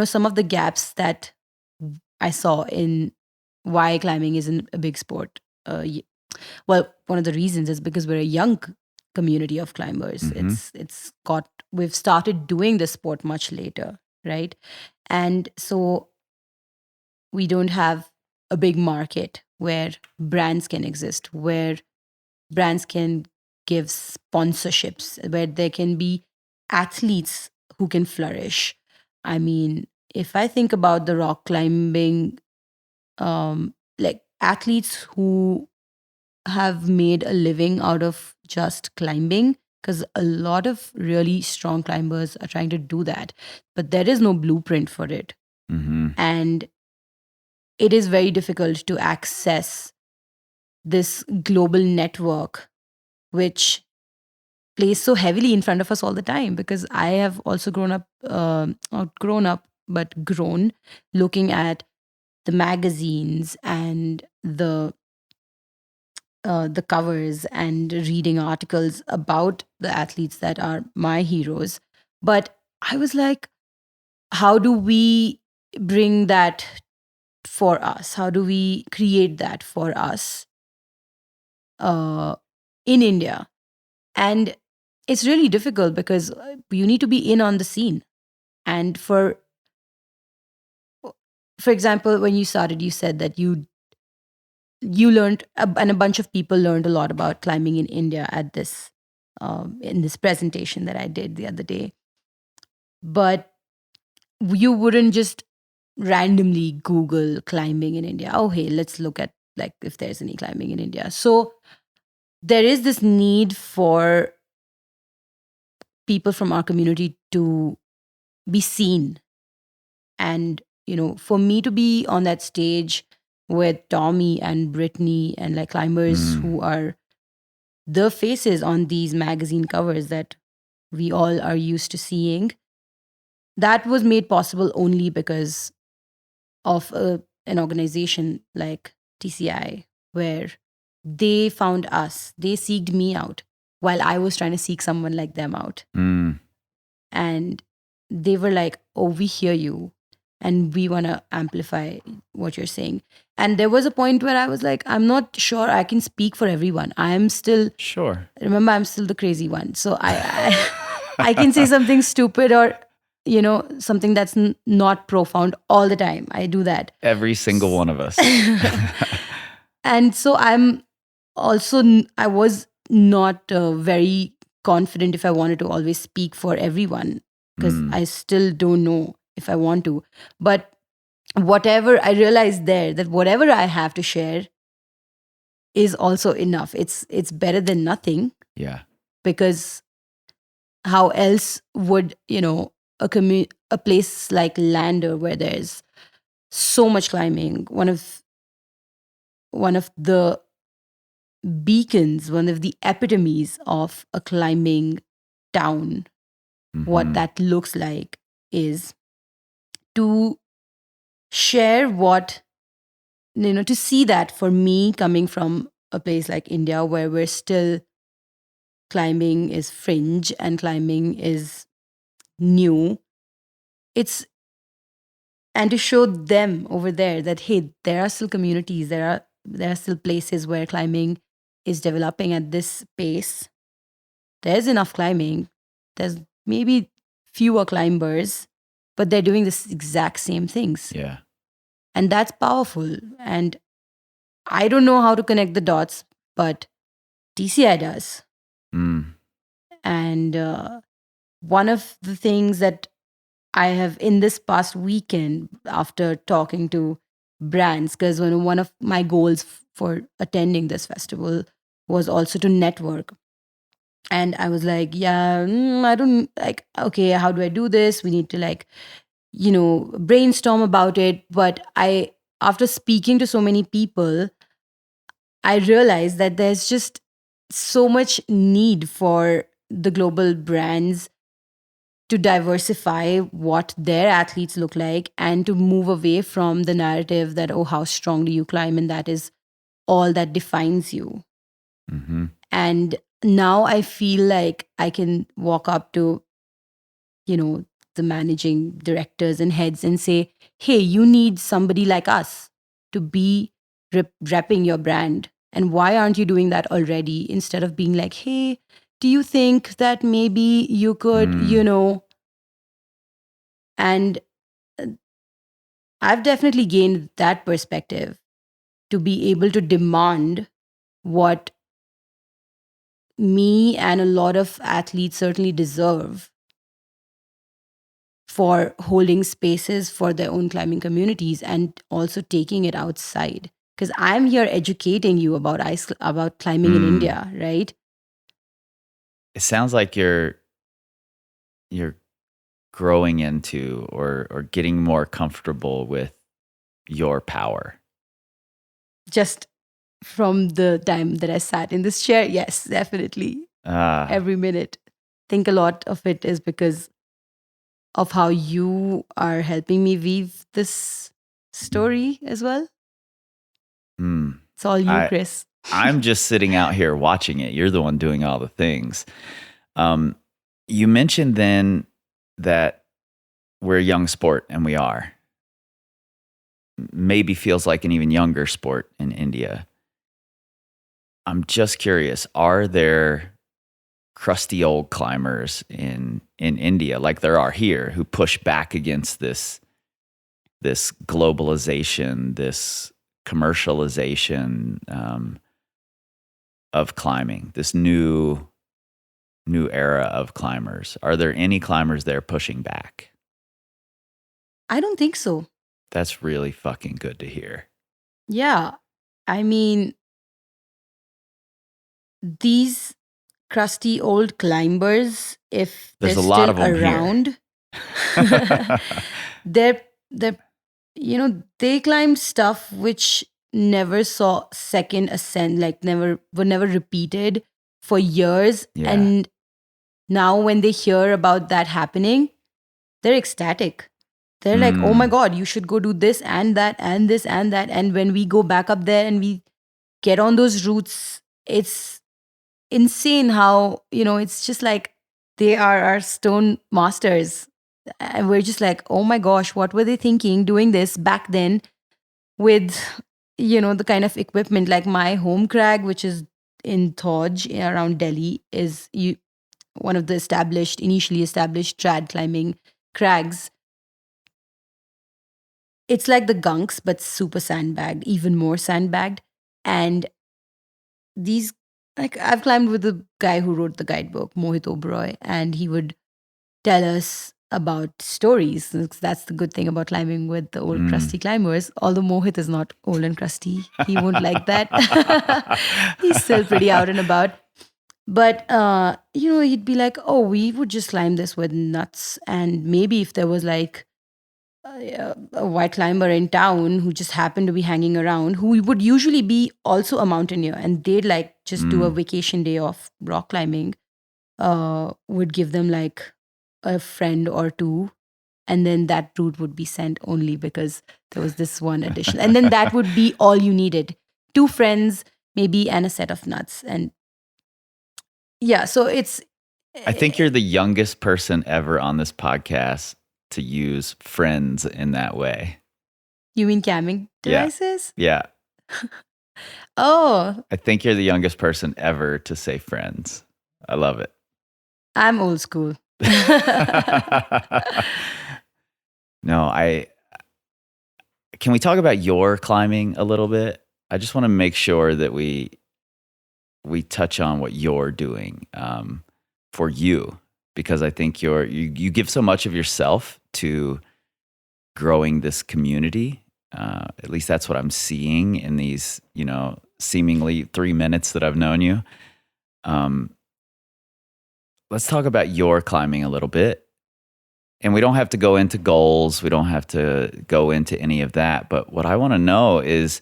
some of the gaps that I saw in why climbing isn't a big sport. Well, one of the reasons is because we're a young community of climbers. Mm-hmm. We've started doing the sport much later, right? And so we don't have a big market where brands can exist, where brands can give sponsorships, where there can be athletes who can flourish. If I think about the rock climbing, like athletes who have made a living out of just climbing, because a lot of really strong climbers are trying to do that, but there is no blueprint for it. Mm-hmm. And it is very difficult to access this global network, which plays so heavily in front of us all the time. Because I have also grown looking at the magazines and the covers and reading articles about the athletes that are my heroes. But I was like, how do we bring that for us? How do we create that for us in India? And it's really difficult because you need to be in on the scene. And for example, when you started, you said that you learned, and a bunch of people learned a lot about climbing in India at this in this presentation that I did the other day. But you wouldn't just randomly Google climbing in India. Oh, hey, let's look at like if there's any climbing in India. So there is this need for people from our community to be seen. And, for me to be on that stage with Tommy and Brittany and like climbers who are the faces on these magazine covers that we all are used to seeing, that was made possible only because of an organization like TCI, where they found us, they seeked me out while I was trying to seek someone like them out. And they were like, oh, we hear you and we want to amplify what you're saying. And there was a point where I was like, I'm not sure I can speak for everyone. I'm still, remember, I'm still the crazy one. So I can say something stupid or, something that's not profound all the time. I do that. Every single one of us. And so I was not very confident if I wanted to always speak for everyone, because I still don't know if I want to. But I realized there that whatever I have to share is also enough. It's better than nothing. Yeah. Because how else would, a place like Lander where there's so much climbing, one of the beacons, one of the epitomes of a climbing town, what that looks like is to share what, to see that for me coming from a place like India where we're still climbing is fringe and climbing is new. And to show them over there that, hey, there are still communities, there are still places where climbing is developing at this pace. There's enough climbing. There's maybe fewer climbers, but they're doing the exact same things. Yeah. And that's powerful. And I don't know how to connect the dots, but TCI does. And one of the things that I have in this past weekend, after talking to brands, because one of my goals for attending this festival was also to network. And I was like, yeah, I don't like, okay, how do I do this? We need to brainstorm about it. But after speaking to so many people, I realized that there's just so much need for the global brands to diversify what their athletes look like and to move away from the narrative that, oh, how strong do you climb? And that is all that defines you. And now I feel like I can walk up to, the managing directors and heads and say, hey, you need somebody like us to be repping your brand. And why aren't you doing that already? Instead of being like, hey, do you think that maybe you could, and I've definitely gained that perspective to be able to demand what me and a lot of athletes certainly deserve for holding spaces for their own climbing communities and also taking it outside. Because I'm here educating you about climbing in India, right? It sounds like you're growing into or getting more comfortable with your power. Just from the time that I sat in this chair, yes, definitely. Every minute. Think a lot of it is because of how you are helping me weave this story as well. It's all you, Kris. I'm just sitting out here watching it. You're the one doing all the things. You mentioned then that we're a young sport, and we are. Maybe feels like an even younger sport in India. I'm just curious, are there crusty old climbers in India like there are here who push back against this globalization, this commercialization of climbing, this new era of climbers? Are there any climbers there pushing back? I don't think so. That's really fucking good to hear. Yeah. I mean, these crusty old climbers, if There's they're a lot still of them around, they're they climb stuff which never saw second ascent, like were never repeated for years. Yeah. And now when they hear about that happening, they're ecstatic. They're like, oh my God, you should go do this and that and this and that. And when we go back up there and we get on those routes, it's insane how, it's just like they are our stone masters. And we're just like, oh my gosh, what were they thinking doing this back then with, the kind of equipment like my home crag, which is in Thoj around Delhi, is one of the initially established trad climbing crags. It's like the gunks, but super sandbagged, even more sandbagged. And these, like, I've climbed with the guy who wrote the guidebook, Mohit Oberoi, and he would tell us about stories. That's the good thing about climbing with the old crusty climbers. Although Mohit is not old and crusty, he won't like that. He's still pretty out and about. But, he'd be like, oh, we would just climb this with nuts. And maybe if there was like a white climber in town who just happened to be hanging around, who would usually be also a mountaineer, and they'd like just do a vacation day of rock climbing, would give them like a friend or two. And then that route would be sent only because there was this one addition. And then that would be all you needed. 2 friends, maybe, and a set of nuts. And yeah, so it's. I think you're the youngest person ever on this podcast to use friends in that way. You mean camming devices? Yeah. Oh. I think you're the youngest person ever to say friends. I love it. I'm old school. No, can we talk about your climbing a little bit? I just want to make sure that we touch on what you're doing for you, because I think you give so much of yourself to growing this community. At least that's what I'm seeing in these, seemingly 3 minutes that I've known you. Let's talk about your climbing a little bit. And we don't have to go into goals. We don't have to go into any of that. But what I want to know is,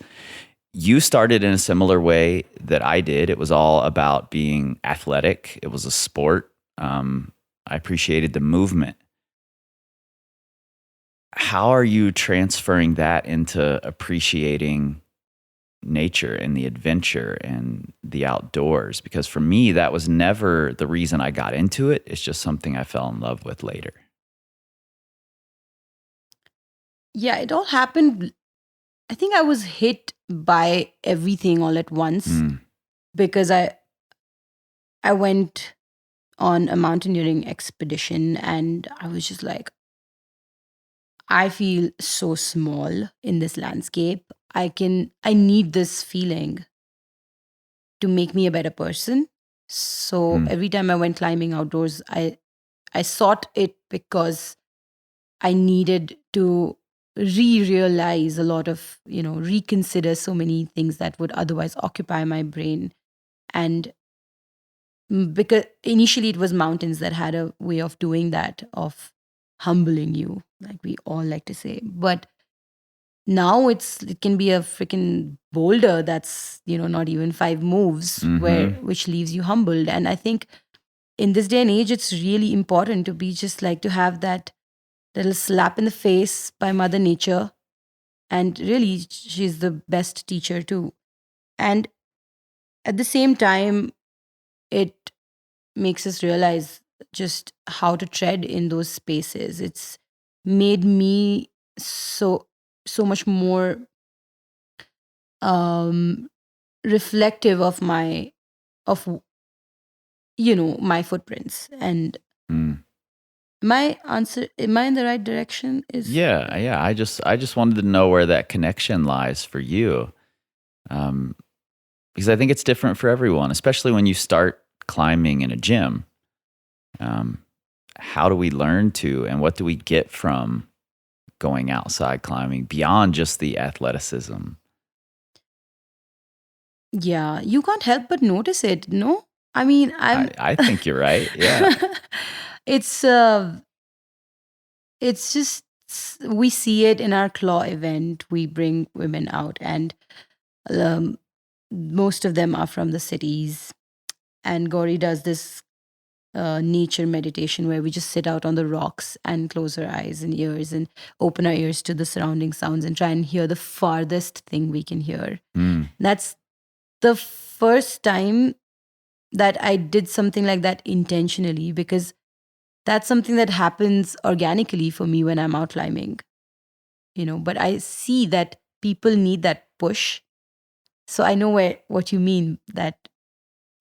you started in a similar way that I did. It was all about being athletic. It was a sport. I appreciated the movement. How are you transferring that into appreciating nature and the adventure and the outdoors? Because for me, that was never the reason I got into it. It's just something I fell in love with later. Yeah, it all happened. I think I was hit by everything all at once because I went on a mountaineering expedition and I was just like, I feel so small in this landscape. I need this feeling to make me a better person. So every time I went climbing outdoors, I sought it because I needed to realize a lot of, reconsider so many things that would otherwise occupy my brain. And because initially it was mountains that had a way of doing that, of humbling you, like we all like to say. But now it can be a freaking boulder that's, not even 5 moves, which leaves you humbled. And I think in this day and age, it's really important to be just like to have that little slap in the face by Mother Nature. And really, she's the best teacher too. And at the same time, it makes us realize just how to tread in those spaces. It's made me so much more reflective of my footprints. And am I in the right direction? Yeah. I just wanted to know where that connection lies for you. Because I think it's different for everyone, especially when you start climbing in a gym. How do we learn to, and what do we get from going outside climbing beyond just the athleticism? Yeah, you can't help but notice it, no? I mean, I think you're right. Yeah. It's just, we see it in our claw event. We bring women out, and most of them are from the cities. And Gori does this nature meditation where we just sit out on the rocks and close our eyes and ears and open our ears to the surrounding sounds and try and hear the farthest thing we can hear. That's the first time that I did something like that intentionally, because that's something that happens organically for me when I'm out climbing, but I see that people need that push. So I know what you mean, that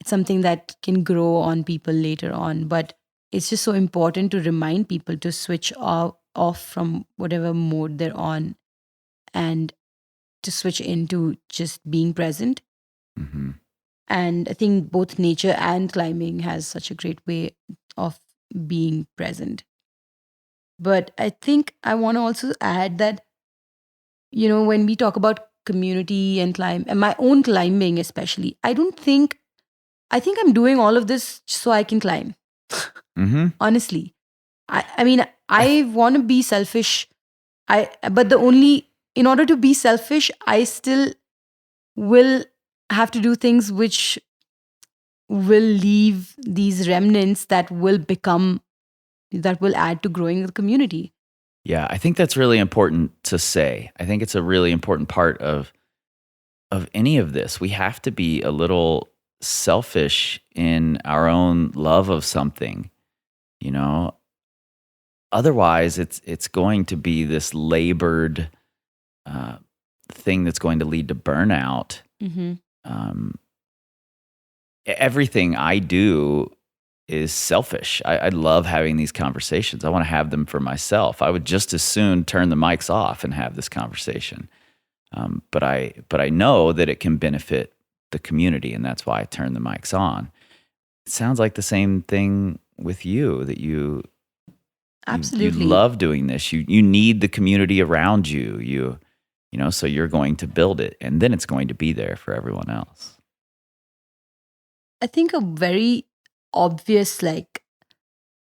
it's something that can grow on people later on, but it's just so important to remind people to switch off from whatever mode they're on and to switch into just being present. And I think both nature and climbing has such a great way of being present. But I think I want to also add that, when we talk about community and climb, and my own climbing especially, I don't think I think I'm doing all of this so I can climb. Mm-hmm. Honestly, I mean, I want to be selfish. But in order to be selfish, I still will have to do things which will leave these remnants that will add to growing the community. Yeah, I think that's really important to say. I think it's a really important part of any of this. We have to be a little selfish in our own love of something, you know. Otherwise, it's going to be this labored thing that's going to lead to burnout. Mm-hmm. Everything I do is selfish. I love having these conversations. I want to have them for myself. I would just as soon turn the mics off and have this conversation. But I know that it can benefit the community, and that's why I turn the mics on. It sounds like the same thing with you, that you Absolutely love doing this. You need the community around you. You know, so you're going to build it, and then it's going to be there for everyone else. I think a very obvious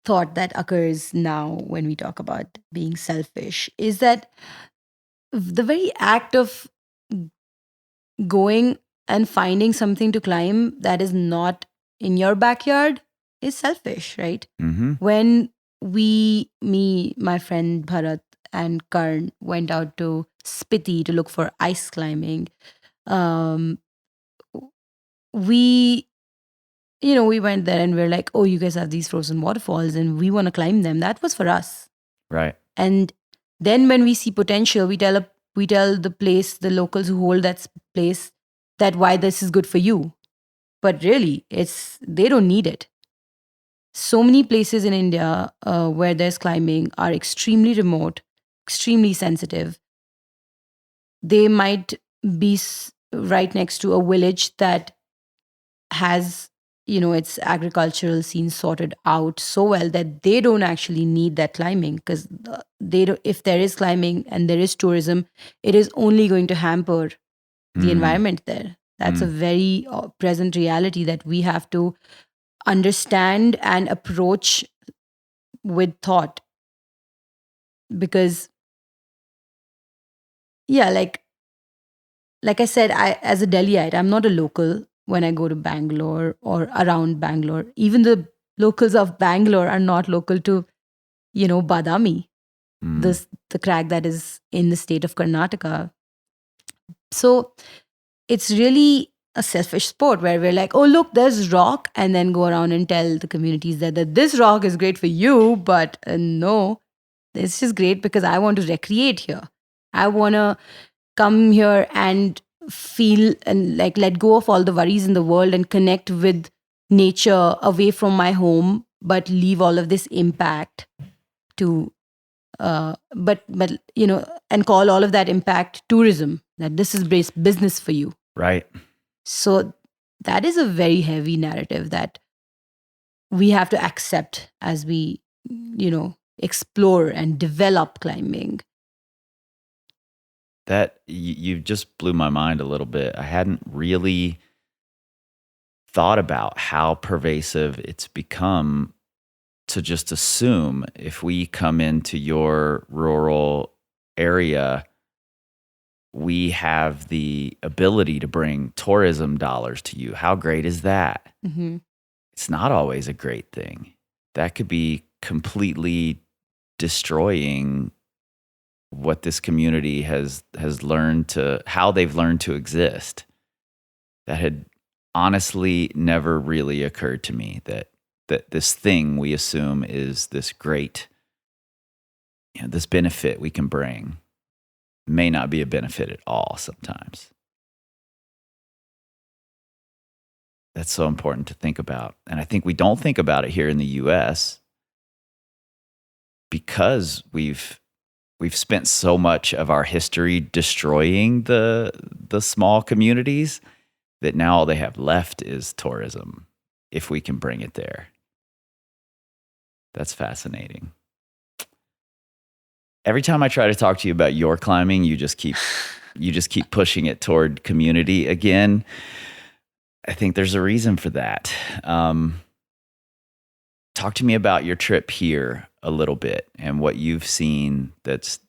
thought that occurs now when we talk about being selfish is that the very act of going and finding something to climb that is not in your backyard is selfish, right? Mm-hmm. When me, my friend Bharat and Karn went out to Spiti to look for ice climbing, we went there and we're like, oh, you guys have these frozen waterfalls and we want to climb them. That was for us. Right. And then when we see potential, we tell the locals who hold that place, that why this is good for you. But really, they don't need it. So many places in India where there's climbing are extremely remote, extremely sensitive. They might be right next to a village that has its agricultural scene sorted out so well that they don't actually need that climbing, because if there is climbing and there is tourism, it is only going to hamper the environment there. That's a very present reality that we have to understand and approach with thought. Because like I said, as a Delhiite, I'm not a local. When I go to Bangalore or around Bangalore, even the locals of Bangalore are not local to, Badami, the crag that is in the state of Karnataka. So it's really a selfish sport where we're like, oh, look, there's rock, and then go around and tell the communities that this rock is great for you, but no, it's just great because I want to recreate here. I want to come here and feel and let go of all the worries in the world and connect with nature away from my home, but leave all of this impact to but and call all of that impact tourism, that this is business for you. Right. So that is a very heavy narrative that we have to accept as we explore and develop climbing. That you just blew my mind a little bit. I hadn't really thought about how pervasive it's become to just assume if we come into your rural area, we have the ability to bring tourism dollars to you. How great is that? Mm-hmm. It's not always a great thing. That could be completely destroying what this community has learned to, how they've learned to exist. That had honestly never really occurred to me, that this thing we assume is this great, this benefit we can bring may not be a benefit at all sometimes. That's so important to think about. And I think we don't think about it here in the US because we've spent so much of our history destroying the small communities that now all they have left is tourism, if we can bring it there. That's fascinating. Every time I try to talk to you about your climbing, you just keep pushing it toward community again. I think there's a reason for that. Talk to me about your trip here a little bit and what you've seen that's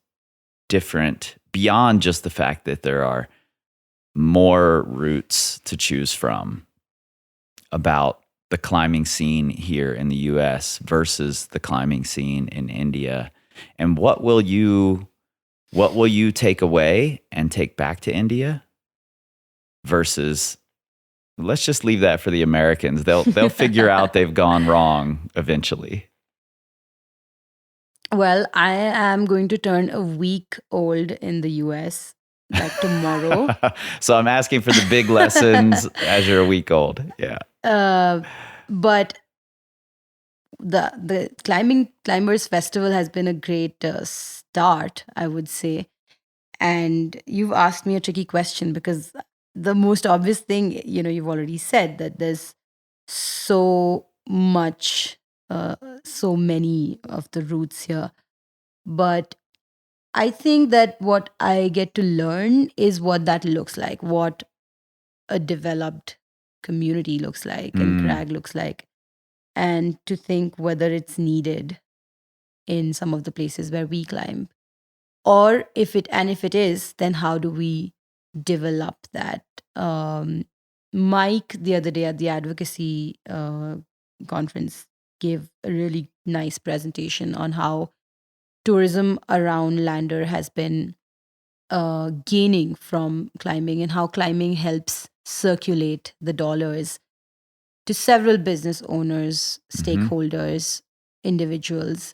different beyond just the fact that there are more routes to choose from, about the climbing scene here in the US versus the climbing scene in India. And what will you take away and take back to India versus, let's just leave that for the Americans. They'll figure out they've gone wrong eventually. Well, I am going to turn a week old in the US like tomorrow. So I'm asking for the big lessons as you're a week old. Yeah. But the climbers festival has been a great start, I would say. And you've asked me a tricky question because the most obvious thing, you've already said that there's so much, so many of the routes here. But I think that what I get to learn is what that looks like, what a developed community looks like and crag looks like, and to think whether it's needed in some of the places where we climb, or if it is, then how do we develop that? Mike the other day at the advocacy conference gave a really nice presentation on how tourism around Lander has been gaining from climbing, and how climbing helps circulate the dollars to several business owners, stakeholders, individuals,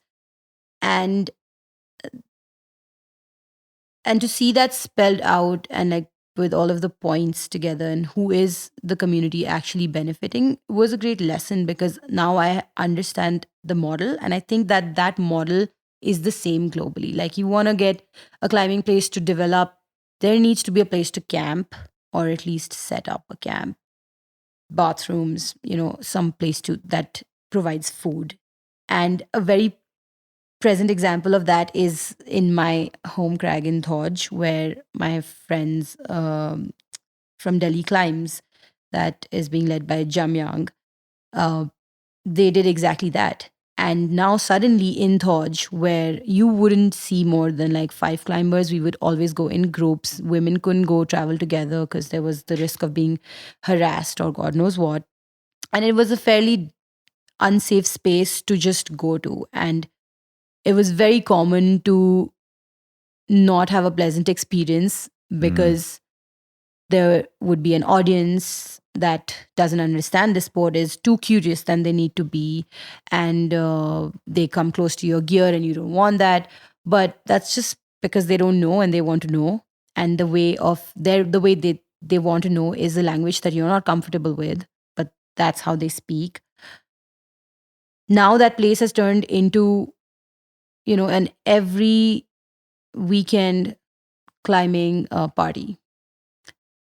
and to see that spelled out and like with all of the points together and who is the community actually benefiting was a great lesson, because now I understand the model, and I think that that model is the same globally. Like, you want to get a climbing place to develop, there needs to be a place to camp, or at least set up a camp, bathrooms, some place that provides food. And a very present example of that is in my home crag in Thoj, where my friends from Delhi Climbs, that is being led by Jamyang, they did exactly that. And now suddenly in Thoj, where you wouldn't see more than like 5 climbers, we would always go in groups. Women couldn't go travel together because there was the risk of being harassed or God knows what. And it was a fairly unsafe space to just go to. And it was very common to not have a pleasant experience because there would be an audience that doesn't understand the sport, is too curious than they need to be, and they come close to your gear and you don't want that. But that's just because they don't know and they want to know. And the way they want to know is a language that you're not comfortable with, but that's how they speak. Now that place has turned into an every weekend climbing party.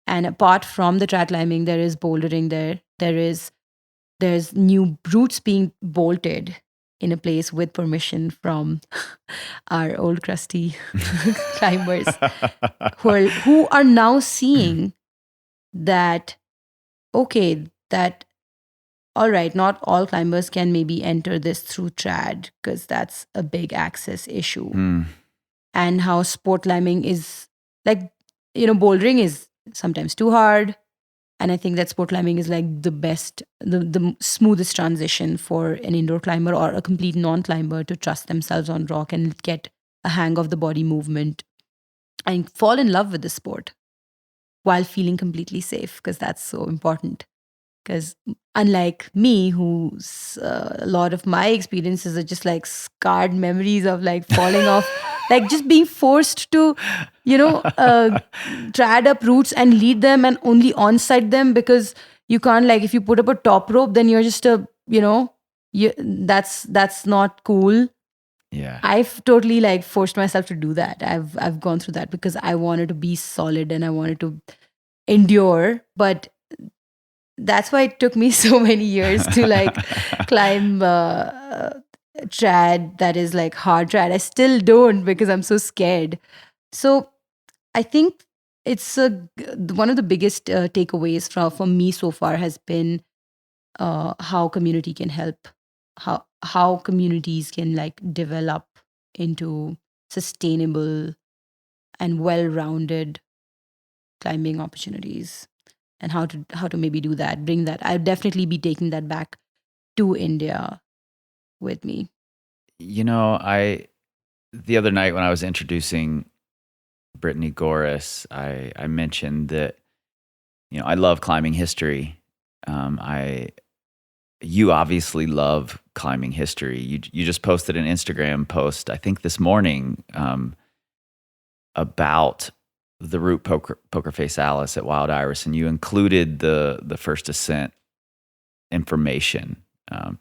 And apart from the trad climbing, there is bouldering there. There's new routes being bolted in a place with permission from our old crusty climbers who are now seeing that, okay, that all right, not all climbers can maybe enter this through trad because that's a big access issue. And how sport climbing is like, bouldering is sometimes too hard. And I think that sport climbing is like the best, the smoothest transition for an indoor climber or a complete non-climber to trust themselves on rock and get a hang of the body movement and fall in love with the sport while feeling completely safe, because that's so important. Because unlike me, who's a lot of my experiences are just like scarred memories of like falling off, like just being forced to, trad up routes and lead them and only onside them because you can't, like, if you put up a top rope, then you're just that's not cool. Yeah. I've totally like forced myself to do that. I've gone through that because I wanted to be solid and I wanted to endure, but that's why it took me so many years to like climb trad that is like hard trad. I still don't because I'm so scared. So I think one of the biggest takeaways for me so far has been how community can help, how communities can like develop into sustainable and well-rounded climbing opportunities, and how to maybe do that, bring that. I'll definitely be taking that back to India with me. You know, the other night when I was introducing Brittany Goris, I mentioned that, you know, I love climbing history. You obviously love climbing history. You just posted an Instagram post, I think this morning, about the route Poker Face Alice at Wild Iris, and you included the first ascent information,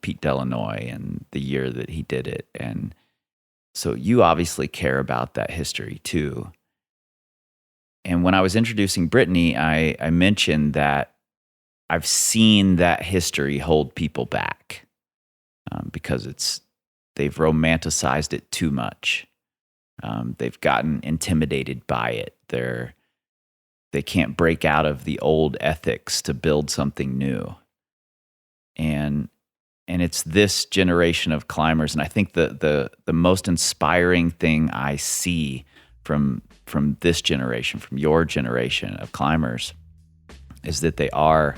Pete Delanoy and the year that he did it. And so you obviously care about that history too. And when I was introducing Brittany, I mentioned that I've seen that history hold people back because they've romanticized it too much. They've gotten intimidated by it. They can't break out of the old ethics to build something new. And it's this generation of climbers, and I think the most inspiring thing I see from this generation, from your generation of climbers, is that they are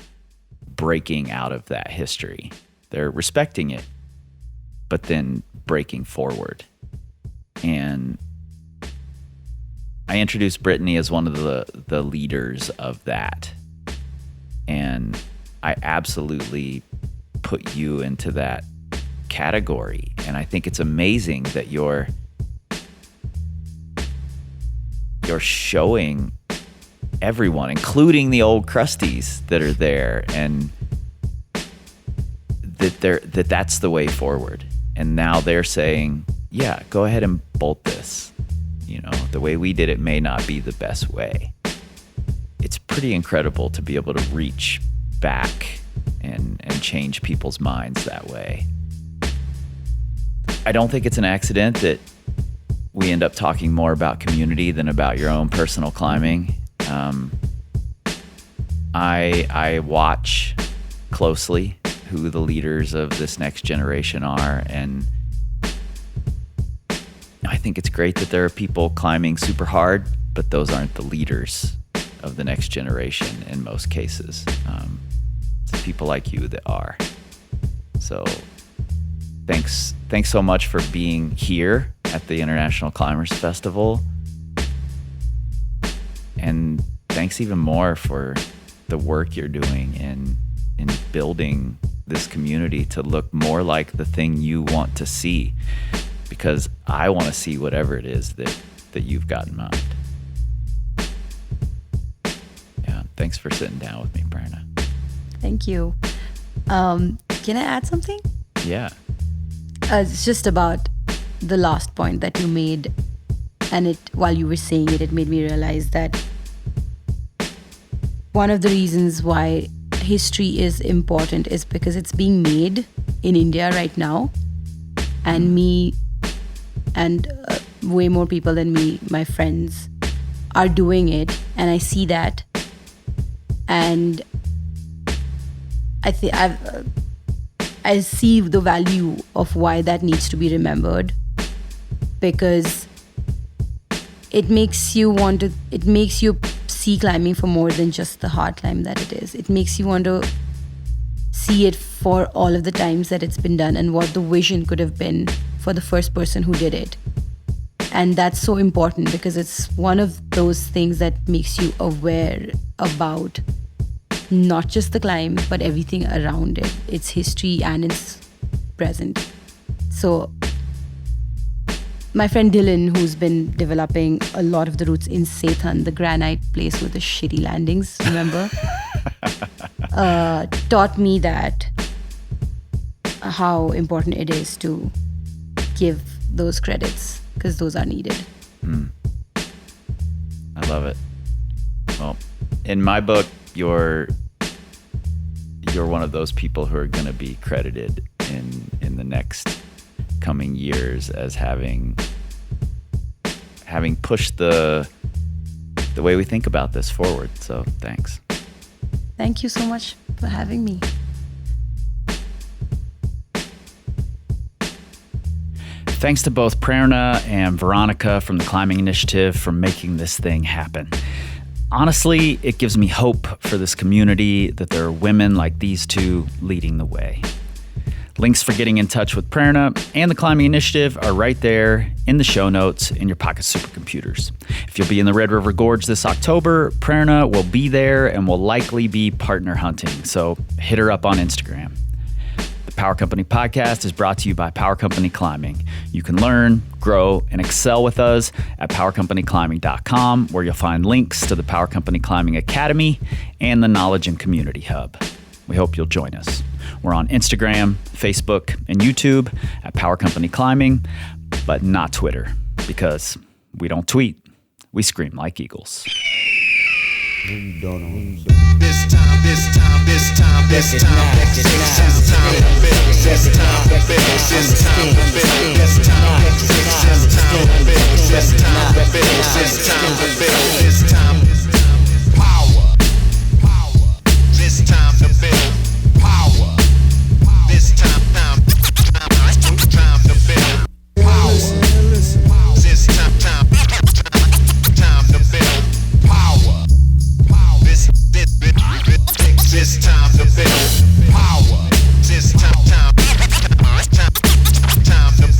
breaking out of that history. They're respecting it, but then breaking forward. And I introduced Brittany as one of the leaders of that. And I absolutely put you into that category. And I think it's amazing that you're showing everyone, including the old crusties that are there, and that's the way forward. And now they're saying, yeah, go ahead and bolt this. You know, the way we did it may not be the best way. It's pretty incredible to be able to reach back and change people's minds that way. I don't think it's an accident that we end up talking more about community than about your own personal climbing. I watch closely who the leaders of this next generation are, and I think it's great that there are people climbing super hard, but those aren't the leaders of the next generation in most cases. It's people like you that are. So thanks so much for being here at the International Climbers Festival. And thanks even more for the work you're doing in building this community to look more like the thing you want to see, because I want to see whatever it is that you've got in mind. Yeah, thanks for sitting down with me, Prerna. Thank you. Can I add something? Yeah. It's just about the last point that you made, and while you were saying it made me realize that one of the reasons why history is important is because it's being made in India right now, and me and way more people than me, my friends, are doing it, and I see that, and I see the value of why that needs to be remembered, because it makes you see climbing for more than just the hard climb that it is. It makes you want to see it for all of the times that it's been done and what the vision could have been for the first person who did it. And that's so important because it's one of those things that makes you aware about not just the climb, but everything around it, its history and its present. So my friend Dylan, who's been developing a lot of the routes in Sethan, the granite place with the shitty landings, remember? Taught me that how important it is to give those credits, because those are needed. I love it. Well, in my book, you're one of those people who are going to be credited in the next coming years as having pushed the the way we think about this forward. So thanks. Thank you so much for having me. Thanks to both Prerna and Veronica from the Climbing Initiative for making this thing happen. Honestly, it gives me hope for this community that there are women like these two leading the way. Links for getting in touch with Prerna and the Climbing Initiative are right there in the show notes in your pocket supercomputers. If you'll be in the Red River Gorge this October, Prerna will be there and will likely be partner hunting, so hit her up on Instagram. The Power Company Podcast is brought to you by Power Company Climbing. You can learn, grow, and excel with us at powercompanyclimbing.com, where you'll find links to the Power Company Climbing Academy and the Knowledge and Community Hub. We hope you'll join us. We're on Instagram, Facebook, and YouTube at Power Company Climbing, but not Twitter, because we don't tweet. We scream like eagles. Maybe don't know. This time, this time, this time, this time, this time, this time, this time, this time, this time, this time, power, this time to build power, this time to build power, this time to build power. This time to build power. This time to build power. This time to build power. This time to build power. This time to build power. This time to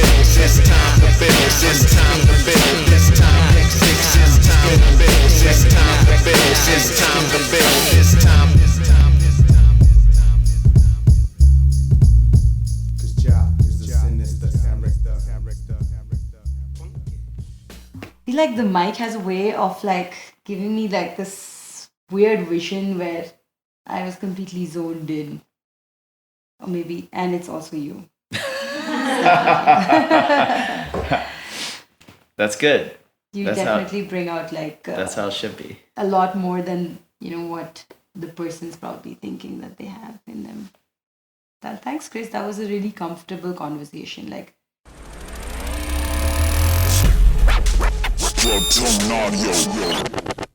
build. This time to build. This time to build. This time to build. This time. This time to build, this time to build, this time. Cause Jah is the sinister character. I feel like the mic has a way of like giving me like this weird vision where I was completely zoned in. Or maybe, and it's also you. That's good. You That's definitely bring out like That's how it should be. a lot more than, what the person's probably thinking that they have in them. Thanks, Kris. That was a really comfortable conversation. Like, Audio.